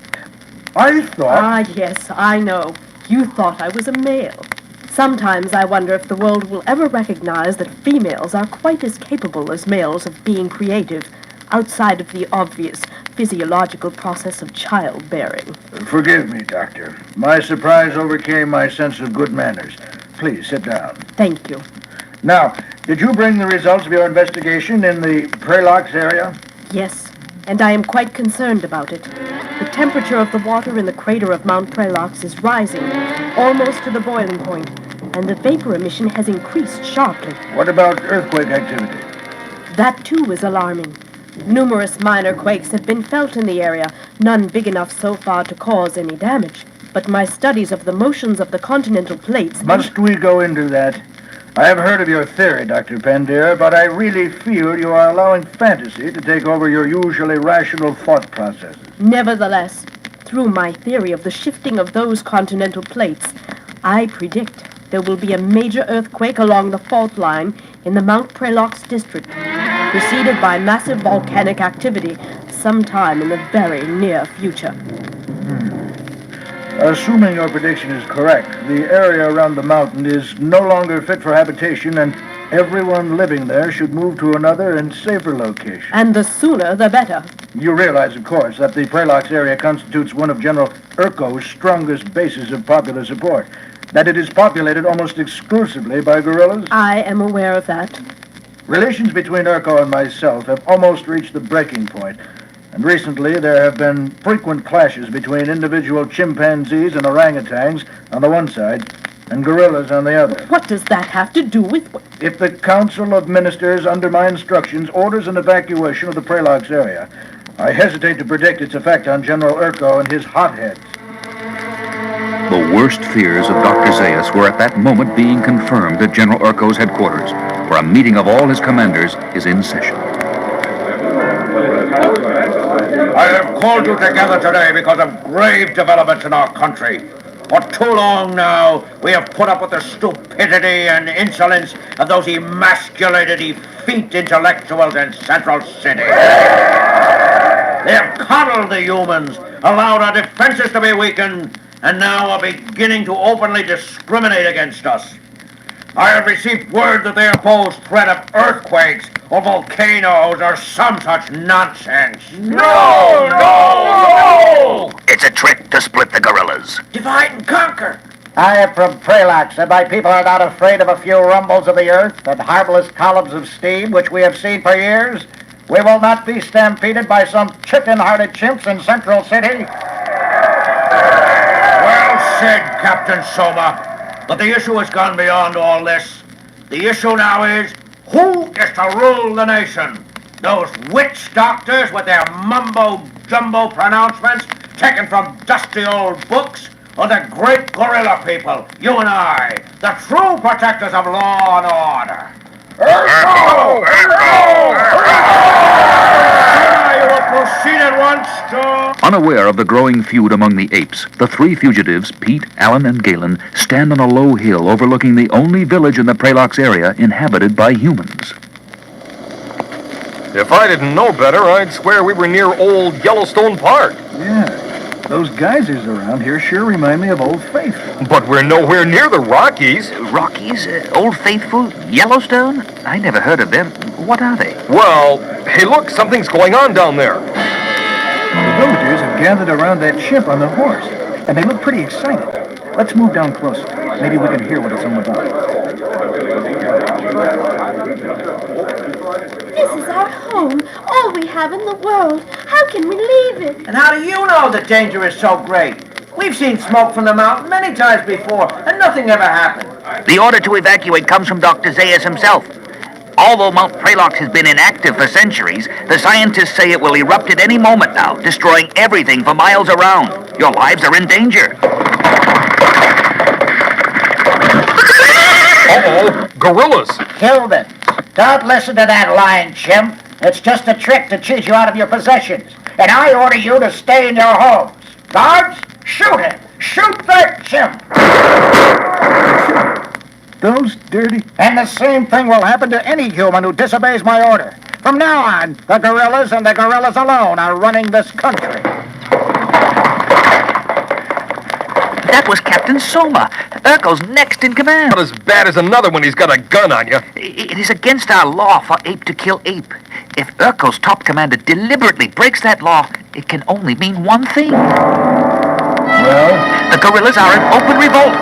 I thought... Ah, yes, I know. You thought I was a male. Sometimes I wonder if the world will ever recognize that females are quite as capable as males of being creative, outside of the obvious physiological process of childbearing. Forgive me, Doctor. My surprise overcame my sense of good manners. Please, sit down. Thank you. Now, did you bring the results of your investigation in the Prelox area? Yes, and I am quite concerned about it. The temperature of the water in the crater of Mount Prelox is rising, almost to the boiling point, and the vapor emission has increased sharply. What about earthquake activity? That, too, is alarming. Numerous minor quakes have been felt in the area, none big enough so far to cause any damage. But my studies of the motions of the continental plates... Must we go into that? I have heard of your theory, Dr. Pandera, but I really feel you are allowing fantasy to take over your usually rational thought processes. Nevertheless, through my theory of the shifting of those continental plates, I predict there will be a major earthquake along the fault line in the Mount Prelox district, preceded by massive volcanic activity sometime in the very near future. Assuming your prediction is correct, the area around the mountain is no longer fit for habitation, and everyone living there should move to another and safer location. And the sooner, the better. You realize, of course, that the Prelox area constitutes one of General Urko's strongest bases of popular support, that it is populated almost exclusively by gorillas? I am aware of that. Relations between Urko and myself have almost reached the breaking point. And recently, there have been frequent clashes between individual chimpanzees and orangutans on the one side, and gorillas on the other. What does that have to do with... If the Council of Ministers, under my instructions, orders an evacuation of the Prelox area, I hesitate to predict its effect on General Urko and his hotheads. The worst fears of Dr. Zaius were at that moment being confirmed at General Urko's headquarters, where a meeting of all his commanders is in session. I have called you together today because of grave developments in our country. For too long now, we have put up with the stupidity and insolence of those emasculated, effete intellectuals in Central City. They have coddled the humans, allowed our defenses to be weakened, and now are beginning to openly discriminate against us. I have received word that they oppose threat of earthquakes or volcanoes or some such nonsense. No! It's a trick to split the gorillas. Divide and conquer. I am from Prelax, and my people are not afraid of a few rumbles of the earth and harmless columns of steam, which we have seen for years. We will not be stampeded by some chicken-hearted chimps in Central City. Well said, Captain Soma. But the issue has gone beyond all this. The issue now is, who is to rule the nation? Those witch doctors with their mumbo-jumbo pronouncements taken from dusty old books? Or the great gorilla people, you and I, the true protectors of law and order? Urko! You will proceed at once to... Unaware of the growing feud among the apes, the three fugitives, Pete, Alan, and Galen, stand on a low hill overlooking the only village in the Prelax area inhabited by humans. If I didn't know better, I'd swear we were near old Yellowstone Park. Yeah, those geysers around here sure remind me of Old Faithful. But we're nowhere near the Rockies. Rockies? Old Faithful? Yellowstone? I never heard of them. What are they? Well, hey, look, something's going on down there. The villagers have gathered around that chimp on the horse, and they look pretty excited. Let's move down closer. Maybe we can hear what it's all about. This is our home, all we have in the world. How can we leave it? And how do you know the danger is so great? We've seen smoke from the mountain many times before, and nothing ever happened. The order to evacuate comes from Dr. Zaius himself. Although Mount Prelax has been inactive for centuries, the scientists say it will erupt at any moment now, destroying everything for miles around. Your lives are in danger. Uh-oh, gorillas. Kill them. Don't listen to that lying chimp. It's just a trick to cheat you out of your possessions. And I order you to stay in your homes. Guards, shoot him. Shoot that chimp. Those dirty... And the same thing will happen to any human who disobeys my order. From now on, the gorillas and the gorillas alone are running this country. That was Captain Soma. Urko's next in command. Not as bad as another when he's got a gun on you. It is against our law for ape to kill ape. If Urko's top commander deliberately breaks that law, it can only mean one thing. Well? The gorillas are in open revolt.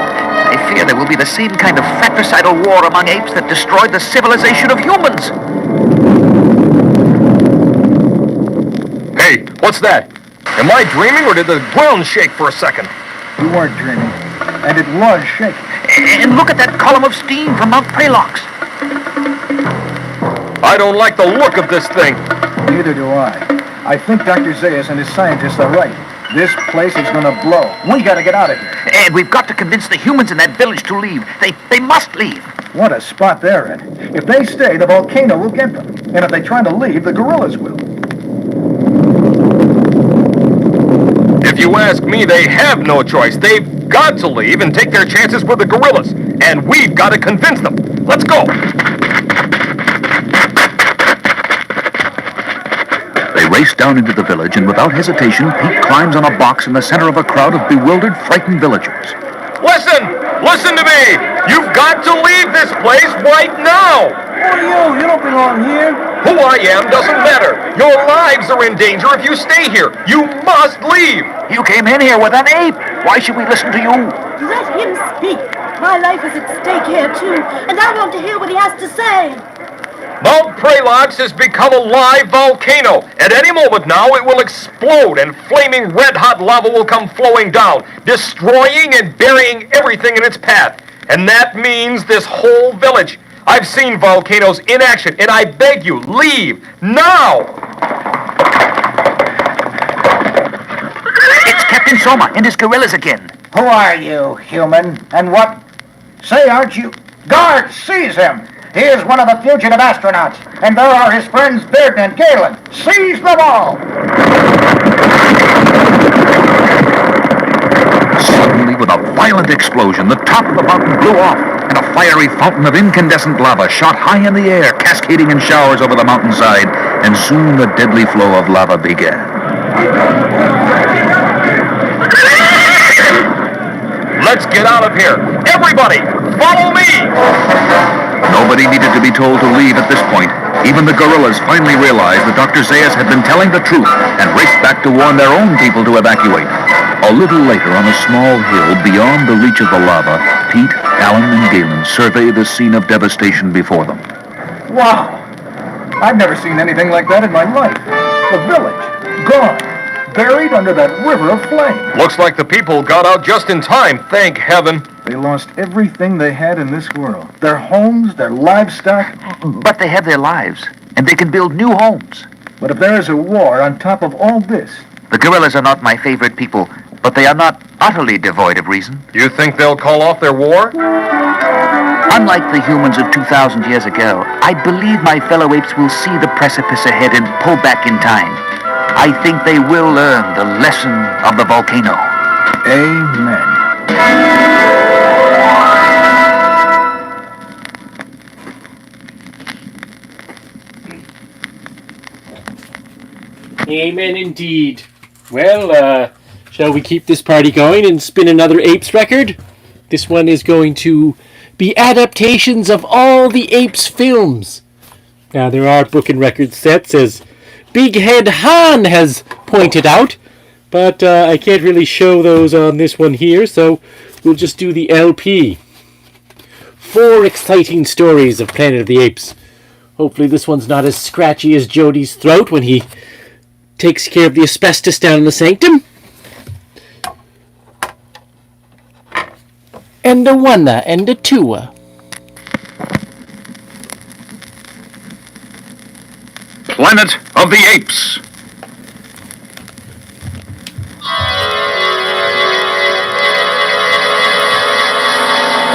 I fear there will be the same kind of fratricidal war among apes that destroyed the civilization of humans. Hey, what's that? Am I dreaming or did the ground shake for a second? You weren't dreaming. And it was shaking. And look at that column of steam from Mount Prelax. I don't like the look of this thing. Neither do I. I think Dr. Zaius and his scientists are right. This place is gonna blow. We gotta get out of here. And we've got to convince the humans in that village to leave. They must leave. What a spot they're in. If they stay, the volcano will get them. And if they try to leave, the gorillas will. If you ask me, they have no choice. They've got to leave and take their chances with the gorillas. And we've got to convince them. Let's go. They race down into the village, and without hesitation, Pete climbs on a box in the center of a crowd of bewildered, frightened villagers. Listen to me. You've got to leave this place right now. Who are you? You don't belong here. Who I am doesn't matter. Your lives are in danger if you stay here. You must leave. You came in here with an ape. Why should we listen to you? Let him speak. My life is at stake here, too, and I want to hear what he has to say. Mount Prelax has become a live volcano. At any moment now, it will explode, and flaming red-hot lava will come flowing down, destroying and burying everything in its path. And that means this whole village. I've seen volcanoes in action, and I beg you, leave now! It's Captain King Soma and his gorillas again. Who are you, human? And what? Say, aren't you... Guard, seize him! He is one of the fugitive astronauts, and there are his friends Bearden and Galen. Seize them all! Suddenly, with a violent explosion, the top of the mountain blew off, and a fiery fountain of incandescent lava shot high in the air, cascading in showers over the mountainside, and soon the deadly flow of lava began. Let's get out of here. Everybody, follow me! Nobody needed to be told to leave at this point. Even the gorillas finally realized that Dr. Zaius had been telling the truth and raced back to warn their own people to evacuate. A little later, on a small hill beyond the reach of the lava, Pete, Alan, and Galen survey the scene of devastation before them. Wow! I've never seen anything like that in my life. The village, gone, buried under that river of flame. Looks like the people got out just in time, thank heaven. They lost everything they had in this world. Their homes, their livestock. But they have their lives, and they can build new homes. But if there is a war on top of all this... The gorillas are not my favorite people, but they are not utterly devoid of reason. You think they'll call off their war? Unlike the humans of 2,000 years ago, I believe my fellow apes will see the precipice ahead and pull back in time. I think they will learn the lesson of the volcano. Amen. Amen indeed. Well, shall we keep this party going and spin another Apes record? This one is going to be adaptations of all the Apes films. Now, there are book and record sets, as Big Head Han has pointed out, but I can't really show those on this one here, so we'll just do the LP. 4 exciting stories of Planet of the Apes. Hopefully this one's not as scratchy as Jody's throat when he takes care of the asbestos down in the Sanctum. And a one and a two. Planet of the Apes.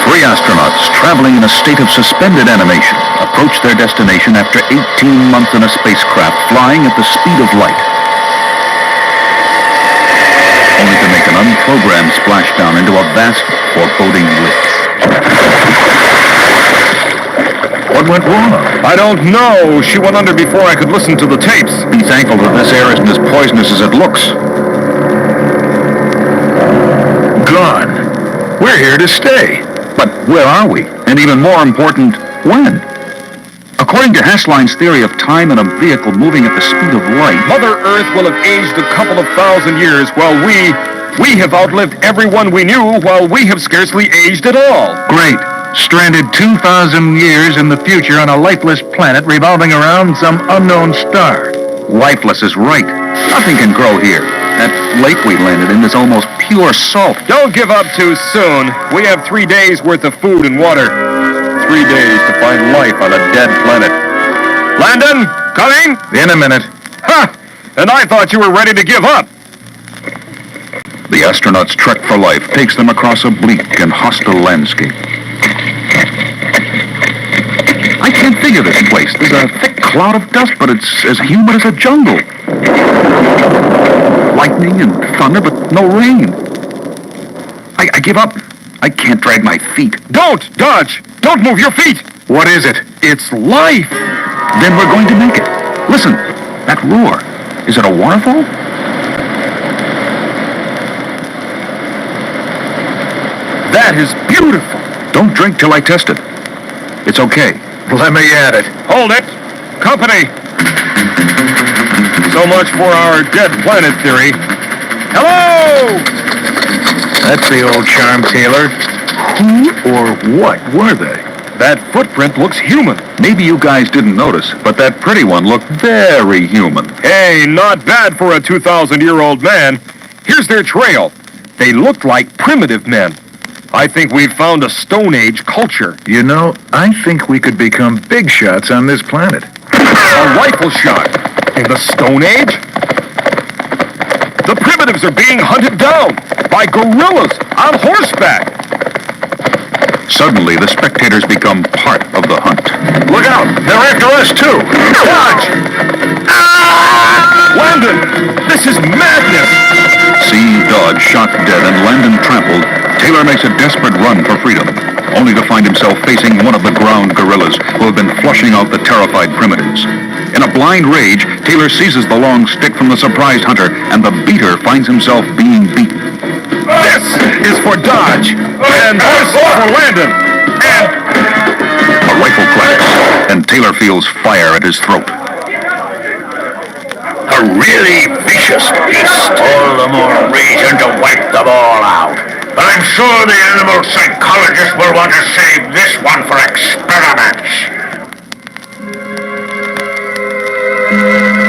Three astronauts traveling in a state of suspended animation approach their destination after 18 months in a spacecraft flying at the speed of light, only to make an unprogrammed splashdown into a vast, foreboding lift. What went wrong? I don't know. She went under before I could listen to the tapes. Be thankful that this air isn't as poisonous as it looks. Gone. We're here to stay. But where are we? And even more important, when? According to Hassline's theory of time and a vehicle moving at the speed of light, Mother Earth will have aged a couple of thousand years, while we have outlived everyone we knew, while we have scarcely aged at all. great. Stranded 2,000 years in the future on a lifeless planet revolving around some unknown star. Lifeless is right. Nothing can grow here. That lake we landed in is almost pure salt. Don't give up too soon. We have 3 days worth of food and water. 3 days to find life on a dead planet. Landon, coming? In a minute. Ha! And I thought you were ready to give up. The astronauts' trek for life takes them across a bleak and hostile landscape. I can't figure this place. There's a thick cloud of dust, but it's as humid as a jungle. Lightning and thunder, but no rain. I give up. I can't drag my feet. Don't, Dodge! Don't move your feet! What is it? It's life! Then we're going to make it. Listen, that roar. Is it a waterfall? That is beautiful! Don't drink till I test it. It's okay. Let me at it. Hold it! Company! So much for our dead planet theory. Hello! That's the old charm, Taylor. Who or what were they? That footprint looks human. Maybe you guys didn't notice, but that pretty one looked very human. Hey, not bad for a 2,000-year-old man. Here's their trail. They looked like primitive men. I think we've found a Stone Age culture. You know, I think we could become big shots on this planet. A rifle shot. In the Stone Age? The primitive fugitives are being hunted down by guerrillas on horseback. Suddenly, the spectators become part of the hunt. Look out! They're after us, too! Dodge! Ah! Landon! This is madness! Seeing Dodge shot dead and Landon trampled, Taylor makes a desperate run for freedom, only to find himself facing one of the ground guerrillas who have been flushing out the terrified primitives. In a blind rage, Taylor seizes the long stick from the surprised hunter, and the beater finds himself being beaten. This is for Dodge, and this is for Landon, and... A rifle clacks, and Taylor feels fire at his throat. A really vicious beast. All the more reason to wipe them all out. But I'm sure the animal psychologist will want to save this one for experiments.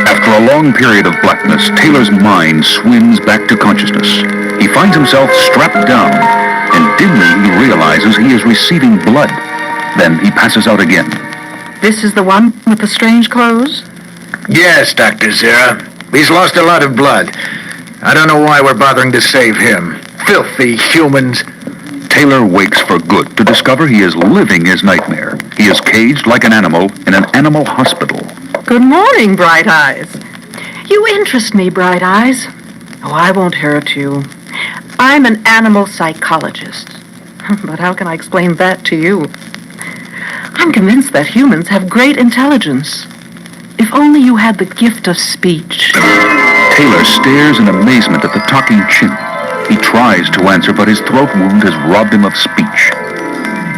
After a long period of blackness, Taylor's mind swims back to consciousness. He finds himself strapped down, and dimly he realizes he is receiving blood. Then he passes out again. This is the one with the strange clothes? Yes, Dr. Zira. He's lost a lot of blood. I don't know why we're bothering to save him. Filthy humans. Taylor wakes for good to discover he is living his nightmare. He is caged like an animal in an animal hospital. Good morning, Bright Eyes. You interest me, Bright Eyes. Oh, I won't hurt you. I'm an animal psychologist. But how can I explain that to you? I'm convinced that humans have great intelligence. If only you had the gift of speech. Taylor stares in amazement at the talking chimp. He tries to answer, but his throat wound has robbed him of speech.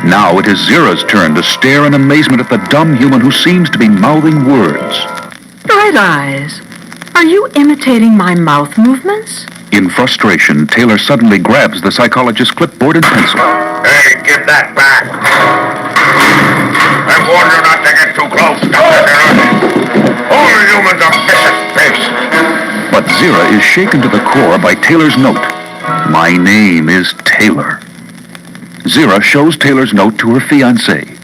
Now it is Zira's turn to stare in amazement at the dumb human who seems to be mouthing words. Bright Eyes, are you imitating my mouth movements? In frustration, Taylor suddenly grabs the psychologist's clipboard and pencil. Hey, give that back. I warn you not to get too close, Dr. Durant. All humans are vicious beasts. But Zira is shaken to the core by Taylor's note. My name is Taylor. Zira shows Taylor's note to her fiancé.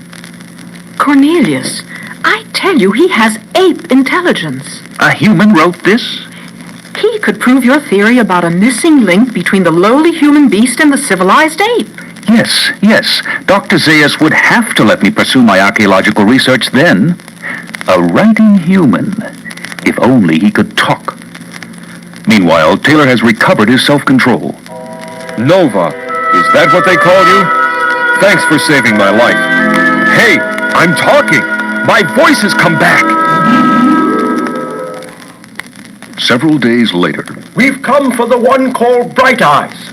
Cornelius, I tell you, he has ape intelligence. A human wrote this? He could prove your theory about a missing link between the lowly human beast and the civilized ape. Yes. Dr. Zaius would have to let me pursue my archaeological research then. A writing human. If only he could talk. Meanwhile, Taylor has recovered his self-control. Nova, is that what they call you? Thanks for saving my life. Hey, I'm talking. My voice has come back. Several days later. We've come for the one called Bright Eyes.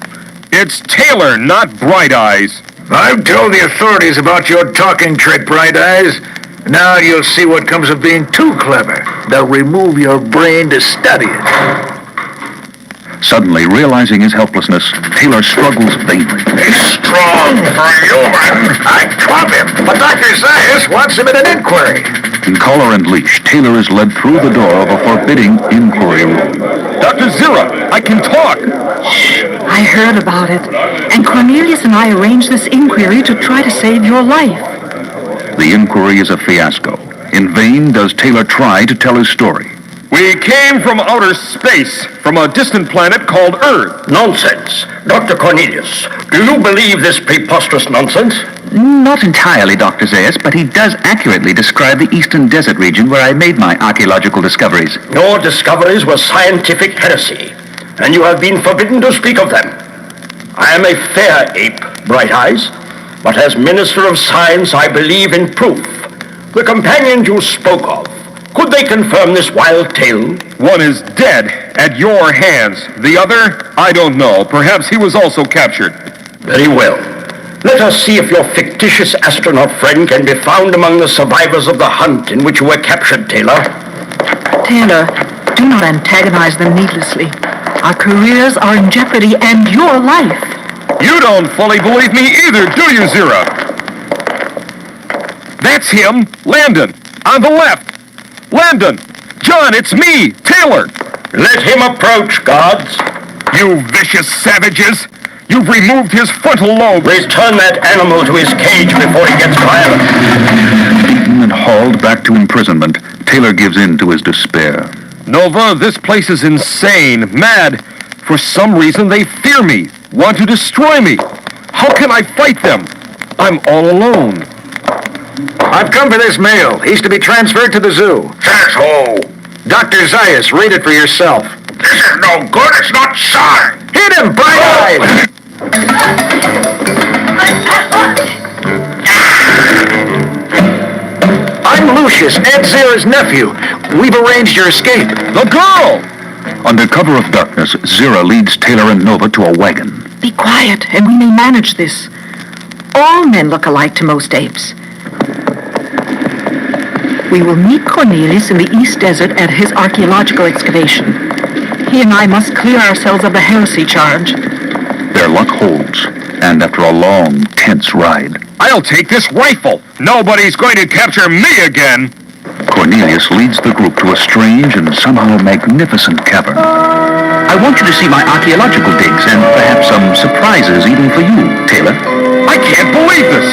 It's Taylor, not Bright Eyes. I've told the authorities about your talking trick, Bright Eyes. Now you'll see what comes of being too clever. They'll remove your brain to study it. Suddenly, realizing his helplessness, Taylor struggles vainly. He's strong for a human. I caught him, but Dr. Zaius wants him in an inquiry. In collar and leash, Taylor is led through the door of a forbidding inquiry room. Dr. Zira, I can talk. I heard about it, and Cornelius and I arranged this inquiry to try to save your life. The inquiry is a fiasco. In vain does Taylor try to tell his story. We came from outer space, from a distant planet called Earth. Nonsense. Dr. Cornelius, do you believe this preposterous nonsense? Not entirely, Dr. Zaius, but he does accurately describe the eastern desert region where I made my archaeological discoveries. Your discoveries were scientific heresy, and you have been forbidden to speak of them. I am a fair ape, Bright Eyes, but as Minister of Science I believe in proof. The companions you spoke of, could they confirm this wild tale? One is dead at your hands. The other, I don't know. Perhaps he was also captured. Very well. Let us see if your fictitious astronaut friend can be found among the survivors of the hunt in which you were captured, Taylor. Taylor, do not antagonize them needlessly. Our careers are in jeopardy, and your life. You don't fully believe me either, do you, Zira? That's him, Landon, on the left. Landon! John, it's me, Taylor! Let him approach, guards. You vicious savages! You've removed his frontal lobe! Return that animal to his cage before he gets violent. Beaten and hauled back to imprisonment, Taylor gives in to his despair. Nova, this place is insane, mad, For some reason, they fear me, want to destroy me. How can I fight them? I'm all alone. I've come for this male. He's to be transferred to the zoo. That's who? Dr. Zayas, read it for yourself. This is no good. It's not signed. Hit him, Bright Eyes! I'm Lucius, Ed Zera's nephew. We've arranged your escape. The girl! Under cover of darkness, Zera leads Taylor and Nova to a wagon. Be quiet, and we may manage this. All men look alike to most apes. We will meet Cornelius in the East Desert at his archaeological excavation. He and I must clear ourselves of the heresy charge. Their luck holds, and after a long, tense ride, I'll take this rifle. Nobody's going to capture me again. Cornelius leads the group to a strange and somehow magnificent cavern. I want you to see my archaeological digs and perhaps some surprises even for you, Taylor. I can't believe this.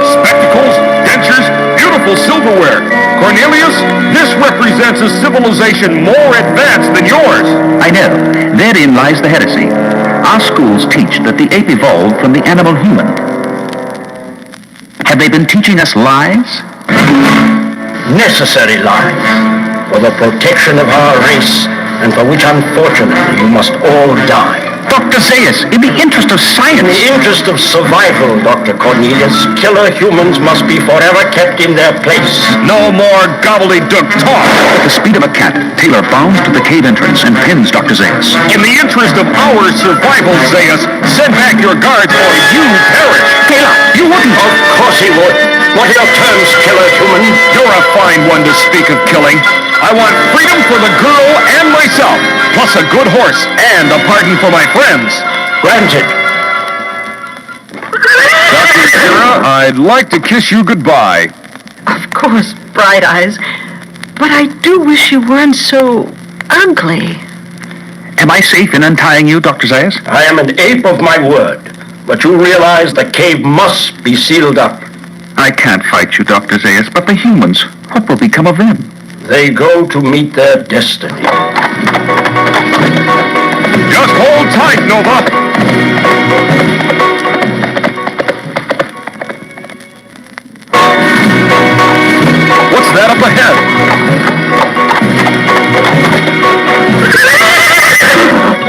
Spectacles, dentures, beautiful silverware. Cornelius, this represents a civilization more advanced than yours. I know. Therein lies the heresy. Our schools teach that the ape evolved from the animal human. Have they been teaching us lies? Necessary lies for the protection of our race and for which unfortunately you must all die. Dr. Zayas, in the interest of science... In the interest of survival, Dr. Cornelius, killer humans must be forever kept in their place. No more gobbledygook talk. At the speed of a cat, Taylor bounds to the cave entrance and pins Dr. Zayas. In the interest of our survival, Zayas, send back your guards or you perish. Taylor, you wouldn't... Of course he would. What are your terms, killer human? You're a fine one to speak of killing. I want freedom for the girl and myself, plus a good horse and a pardon for my friends. Granted. Dr. Zera, I'd like to kiss you goodbye. Of course, Bright Eyes. But I do wish you weren't so ugly. Am I safe in untying you, Dr. Zayas? I am an ape of my word, but you realize the cave must be sealed up. I can't fight you, Dr. Zayas, but the humans, what will become of them? They go to meet their destiny. Just hold tight, Nova. What's that up ahead?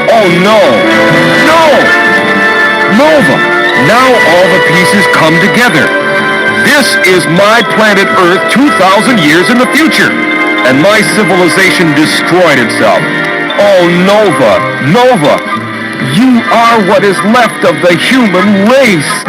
Oh, no. No! Nova! Now all the pieces come together. This is my planet Earth 2,000 years in the future. And my civilization destroyed itself. Oh, Nova, Nova, you are what is left of the human race.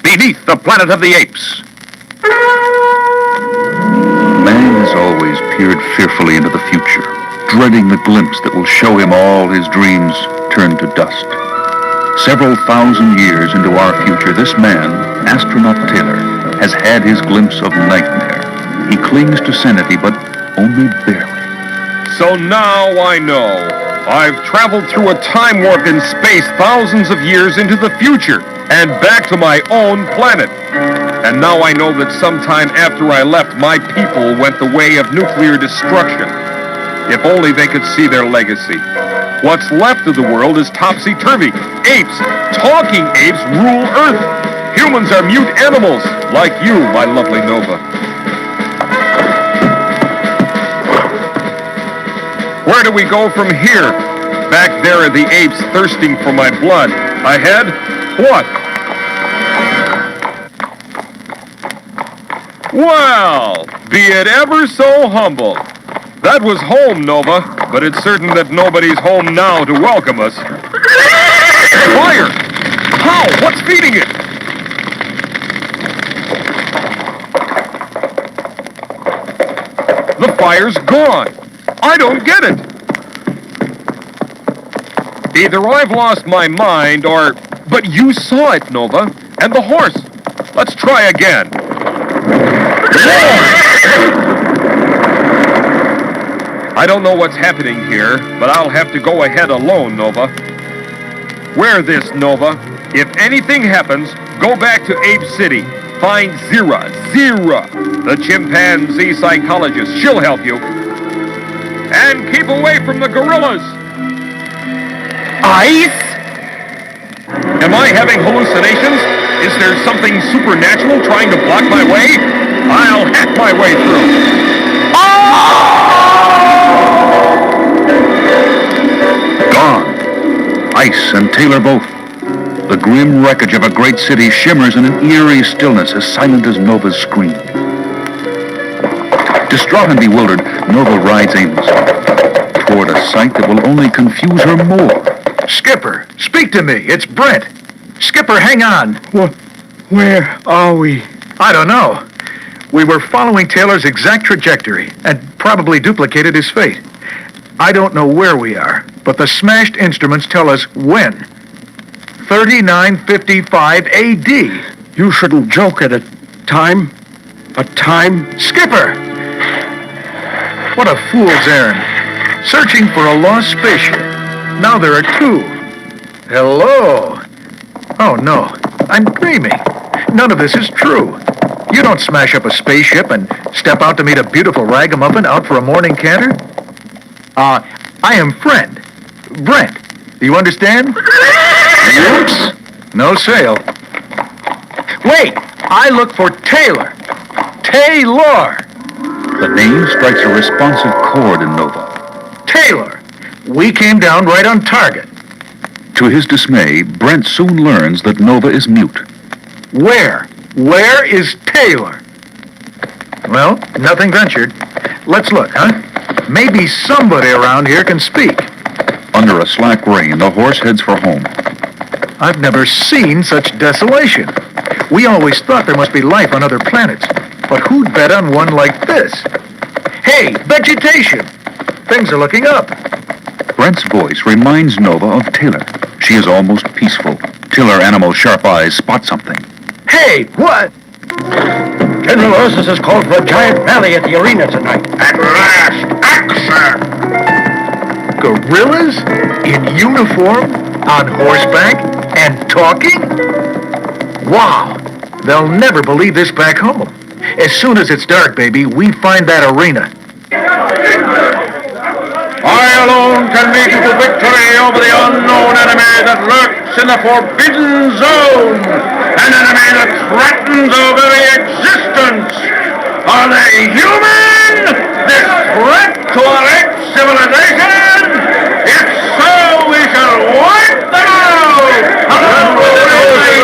Beneath the planet of the apes. Man has always peered fearfully into the future, dreading the glimpse that will show him all his dreams turn to dust. Several thousand years into our future, this man, astronaut Taylor, has had his glimpse of nightmare. He clings to sanity, but only barely. So now I know. I've traveled through a time warp in space thousands of years into the future and back to my own planet. And now I know that sometime after I left, my people went the way of nuclear destruction. If only they could see their legacy. What's left of the world is topsy-turvy. Apes, talking apes, rule Earth. Humans are mute animals, like you, my lovely Nova. Where do we go from here? Back there are the apes thirsting for my blood. Ahead? What? Well, be it ever so humble. That was home, Nova, but it's certain that nobody's home now to welcome us. Fire! How? What's feeding it? The fire's gone. I don't get it. Either I've lost my mind or... But you saw it, Nova. And the horse. Let's try again. I don't know what's happening here, but I'll have to go ahead alone, Nova. Wear this, Nova. If anything happens, go back to Ape City. Find Zira, the chimpanzee psychologist. She'll help you. And keep away from the gorillas. Ice? Am I having hallucinations? Is there something supernatural trying to block my way? I'll hack my way through. Gone. Ice and Taylor both. The grim wreckage of a great city shimmers in an eerie stillness as silent as Nova's scream. Distraught and bewildered, Nova rides aimlessly toward a sight that will only confuse her more. Skipper, speak to me. It's Brent. Skipper, hang on. Where are we? I don't know. We were following Taylor's exact trajectory and probably duplicated his fate. I don't know where we are, but the smashed instruments tell us when. 3955 AD. You shouldn't joke at a time. A time? Skipper! What a fool's errand. Searching for a lost spaceship. Now there are two. Hello. Oh, no. I'm dreaming. None of this is true. You don't smash up a spaceship and step out to meet a beautiful ragamuffin out for a morning canter. I am friend. Brent. Do you understand? Oops. No sail. Wait. I look for Taylor. Taylor. The name strikes a responsive chord in Nova. Taylor. We came down right on target. To his dismay, Brent soon learns that Nova is mute. Where? Where is Taylor? Well, nothing ventured. Let's look, huh? Maybe somebody around here can speak. Under a slack rein, the horse heads for home. I've never seen such desolation. We always thought there must be life on other planets. But who'd bet on one like this? Hey, vegetation! Things are looking up. Brent's voice reminds Nova of Taylor. She is almost peaceful, till her animal's sharp eyes spot something. Hey, what? General Ursus has called for a giant rally at the arena tonight. At last, action! Gorillas? In uniform? On horseback? And talking? Wow! They'll never believe this back home. As soon as it's dark, baby, we find that arena. I alone can lead you to victory over the unknown enemy that lurks in the forbidden zone. An enemy that threatens our very existence. Are they human? This threat to our ape civilization? If so, we shall wipe them out. Along with the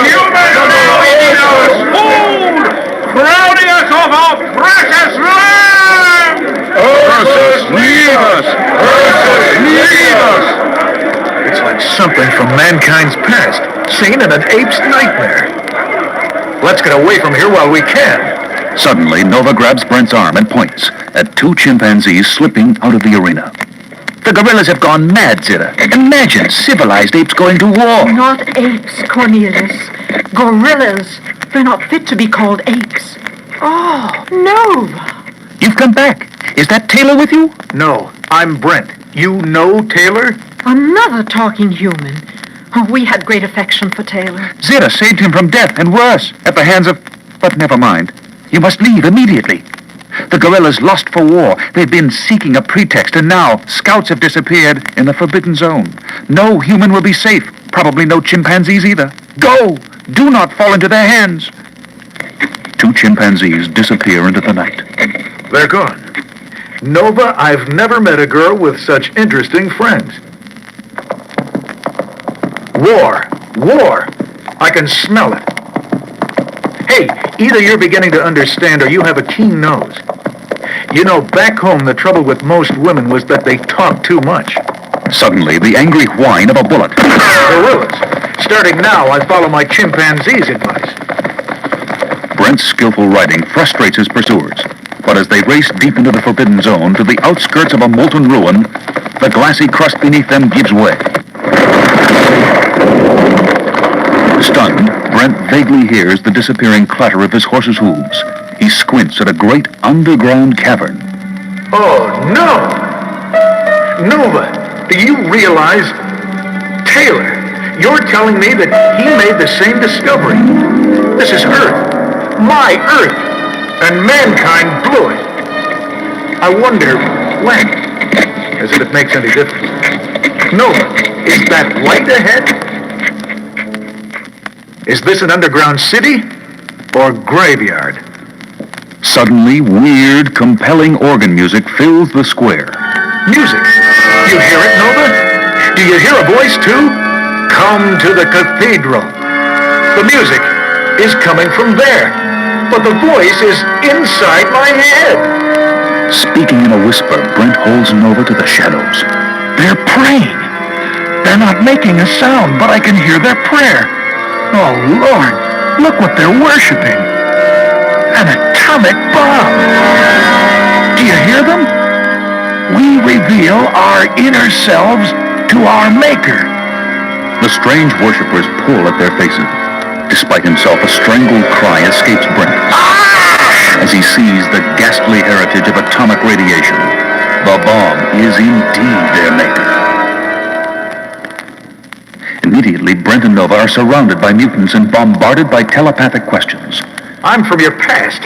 humans now eating our food, crowding us off our precious land. Ursus, leave us! Ursus, leave us! It's like something from mankind's past, seen in an ape's nightmare. Let's get away from here while we can. Suddenly, Nova grabs Brent's arm and points at two chimpanzees slipping out of the arena. The gorillas have gone mad, Zira. Imagine civilized apes going to war. Not apes, Cornelius. Gorillas. They're not fit to be called apes. Oh, Nova. You've come back. Is that Taylor with you? No, I'm Brent. You know Taylor? Another talking human. Oh, we had great affection for Taylor. Zira saved him from death and worse, at the hands of... But never mind. You must leave immediately. The gorillas lost for war. They've been seeking a pretext, and now scouts have disappeared in the forbidden zone. No human will be safe. Probably no chimpanzees either. Go! Do not fall into their hands. Two chimpanzees disappear into the night. They're gone. Nova, I've never met a girl with such interesting friends. War! War! I can smell it. Hey, either you're beginning to understand or you have a keen nose. You know, back home, the trouble with most women was that they talk too much. Suddenly, the angry whine of a bullet. Gorillas. Starting now, I follow my chimpanzee's advice. Brent's skillful riding frustrates his pursuers. But as they race deep into the forbidden zone to the outskirts of a molten ruin, the glassy crust beneath them gives way. Stunned, Brent vaguely hears the disappearing clatter of his horse's hooves. He squints at a great underground cavern. Oh, no! Nova, do you realize... Taylor, You're telling me that he made the same discovery. This is Earth. My Earth. And mankind blew it. I wonder when. As if it makes any difference. Nova, is that light ahead? Is this an underground city or graveyard? Suddenly, weird, compelling organ music fills the square. Music. You hear it, Nova? Do you hear a voice, too? Come to the cathedral. The music is coming from there, but the voice is inside my head. Speaking in a whisper, Brent holds Nova to the shadows. They're praying. They're not making a sound, but I can hear their prayer. Oh, Lord, look what they're worshiping. An atomic bomb. Do you hear them? We reveal our inner selves to our Maker. The strange worshippers pull at their faces. Despite himself, a strangled cry escapes Brent as he sees the ghastly heritage of atomic radiation. The bomb is indeed their Maker. Immediately, Brent and Nova are surrounded by mutants and bombarded by telepathic questions. I'm from your past.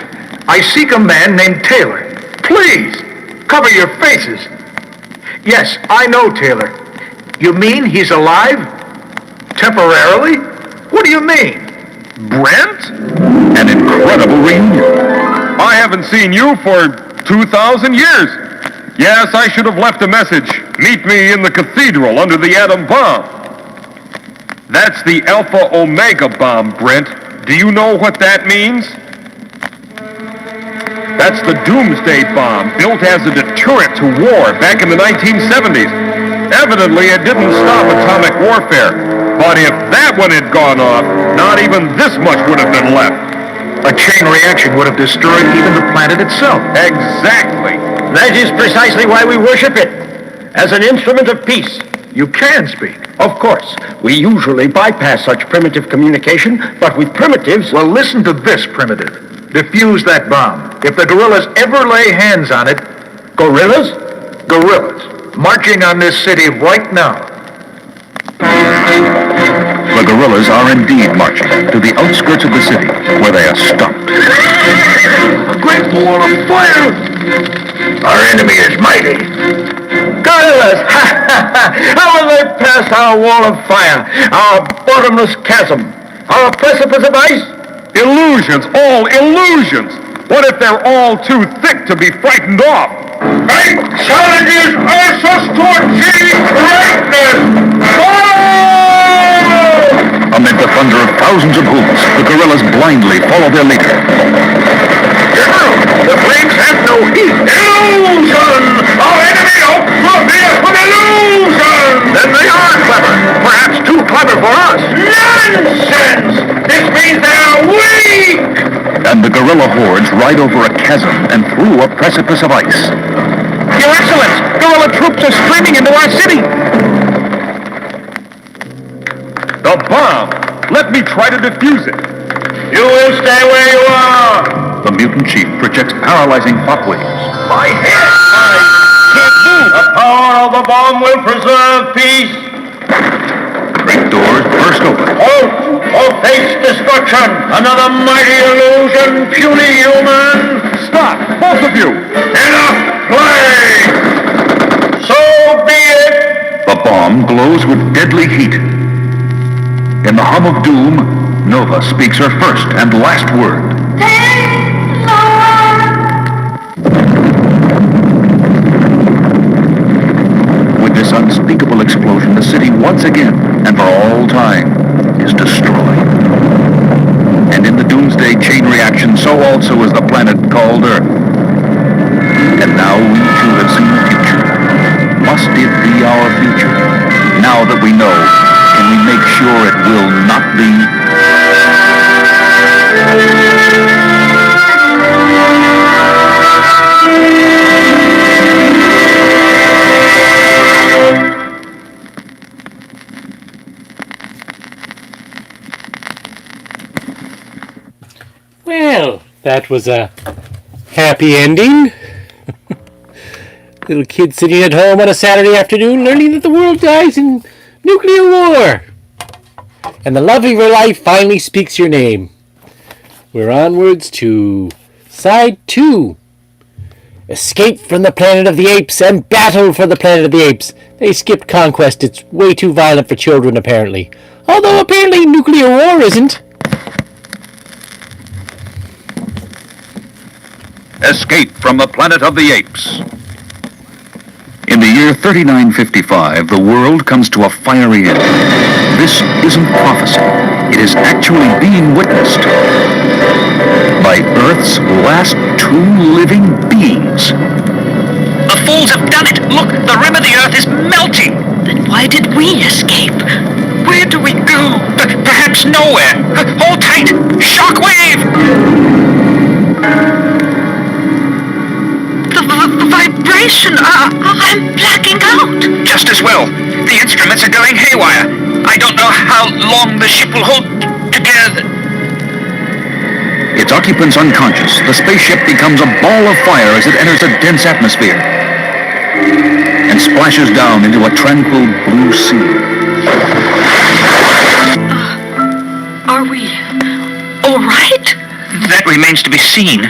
I seek a man named Taylor. Please, cover your faces. Yes, I know Taylor. You mean he's alive? Temporarily? What do you mean? Brent? An incredible reunion. I haven't seen you for 2,000 years. Yes, I should have left a message. Meet me in the cathedral under the atom bomb. That's the Alpha Omega bomb, Brent. Do you know what that means? That's the Doomsday bomb, built as a deterrent to war back in the 1970s. Evidently, it didn't stop atomic warfare. But if that one had gone off, not even this much would have been left. A chain reaction would have destroyed even the planet itself. Exactly. That is precisely why we worship it, as an instrument of peace. You can speak. Of course, we usually bypass such primitive communication, but with primitives... Well, listen to this, primitive. Defuse that bomb. If the gorillas ever lay hands on it... Gorillas? Gorillas. Marching on this city right now. The guerrillas are indeed marching to the outskirts of the city, where they are stopped. A great wall of fire! Our enemy is mighty. Gorillas! How will they pass our wall of fire, our bottomless chasm, our precipice of ice? Illusions, all illusions! What if they're all too thick to be frightened off? Fate challenges us to achieve greatness! Amid the thunder of thousands of hooves, the guerrillas blindly follow their leader. General, the flames have no heat. Illusion! Our enemy hopes to appear from illusion! Then they are clever. Perhaps too clever for us. Nonsense! This means they are weak! And the guerrilla hordes ride over a chasm and through a precipice of ice. Your Excellence, guerrilla troops are streaming into our city! The bomb! Let me try to defuse it. You will stay where you are! The mutant chief projects paralyzing thought waves. My head! I can't move! The power of the bomb will preserve peace! Great doors burst open. Halt! Or face destruction! Another mighty illusion, puny human! Stop, both of you! Enough play! So be it! The bomb glows with deadly heat. In the hum of doom, Nova speaks her first and last word. With this unspeakable explosion, the city once again, and for all time, is destroyed. And in the doomsday chain reaction, so also is the planet called Earth. And now we too have seen the future. Must it be our future? Now that we know, can we make sure it will not be? Well, that was a happy ending. Little kid sitting at home on a Saturday afternoon learning that the world dies in nuclear war. and the love of your life finally speaks your name. We're onwards to Side 2. Escape from the planet of the apes and battle for the planet of the apes. They skipped conquest. It's way too violent for children, apparently. Although apparently nuclear war isn't. Escape from the planet of the apes. In the year 3955, the world comes to a fiery end. This isn't prophecy. It is actually being witnessed by Earth's last two living beings. The fools have done it! Look, the rim of the Earth is melting! Then why did we escape? Where do we go? Perhaps nowhere. Hold tight! Shockwave! The vibration! I'm blacking out! Just as well. The instruments are going haywire. I don't know how long the ship will hold together. Its occupants unconscious, the spaceship becomes a ball of fire as it enters a dense atmosphere and splashes down into a tranquil blue sea. Are we all right? That remains to be seen.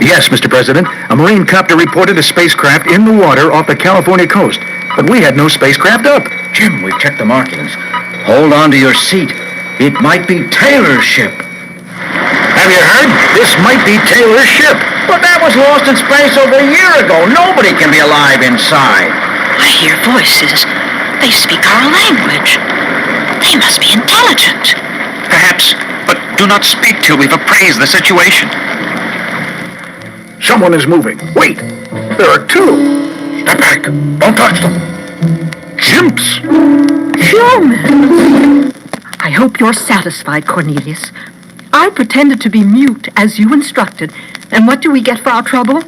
Yes, Mr. President. A Marine copter reported a spacecraft in the water off the California coast, but we had no spacecraft up. Jim, we've checked the markings. Hold on to your seat. It might be Taylor's ship. Have you heard? This might be Taylor's ship. But that was lost in space over a year ago. Nobody can be alive inside. I hear voices. They speak our language. They must be intelligent. Perhaps, but do not speak till we've appraised the situation. Someone is moving. Wait! There are two! Step back. Don't touch them. Chimps! Humans! I hope you're satisfied, Cornelius. I pretended to be mute, as you instructed, and what do we get for our trouble?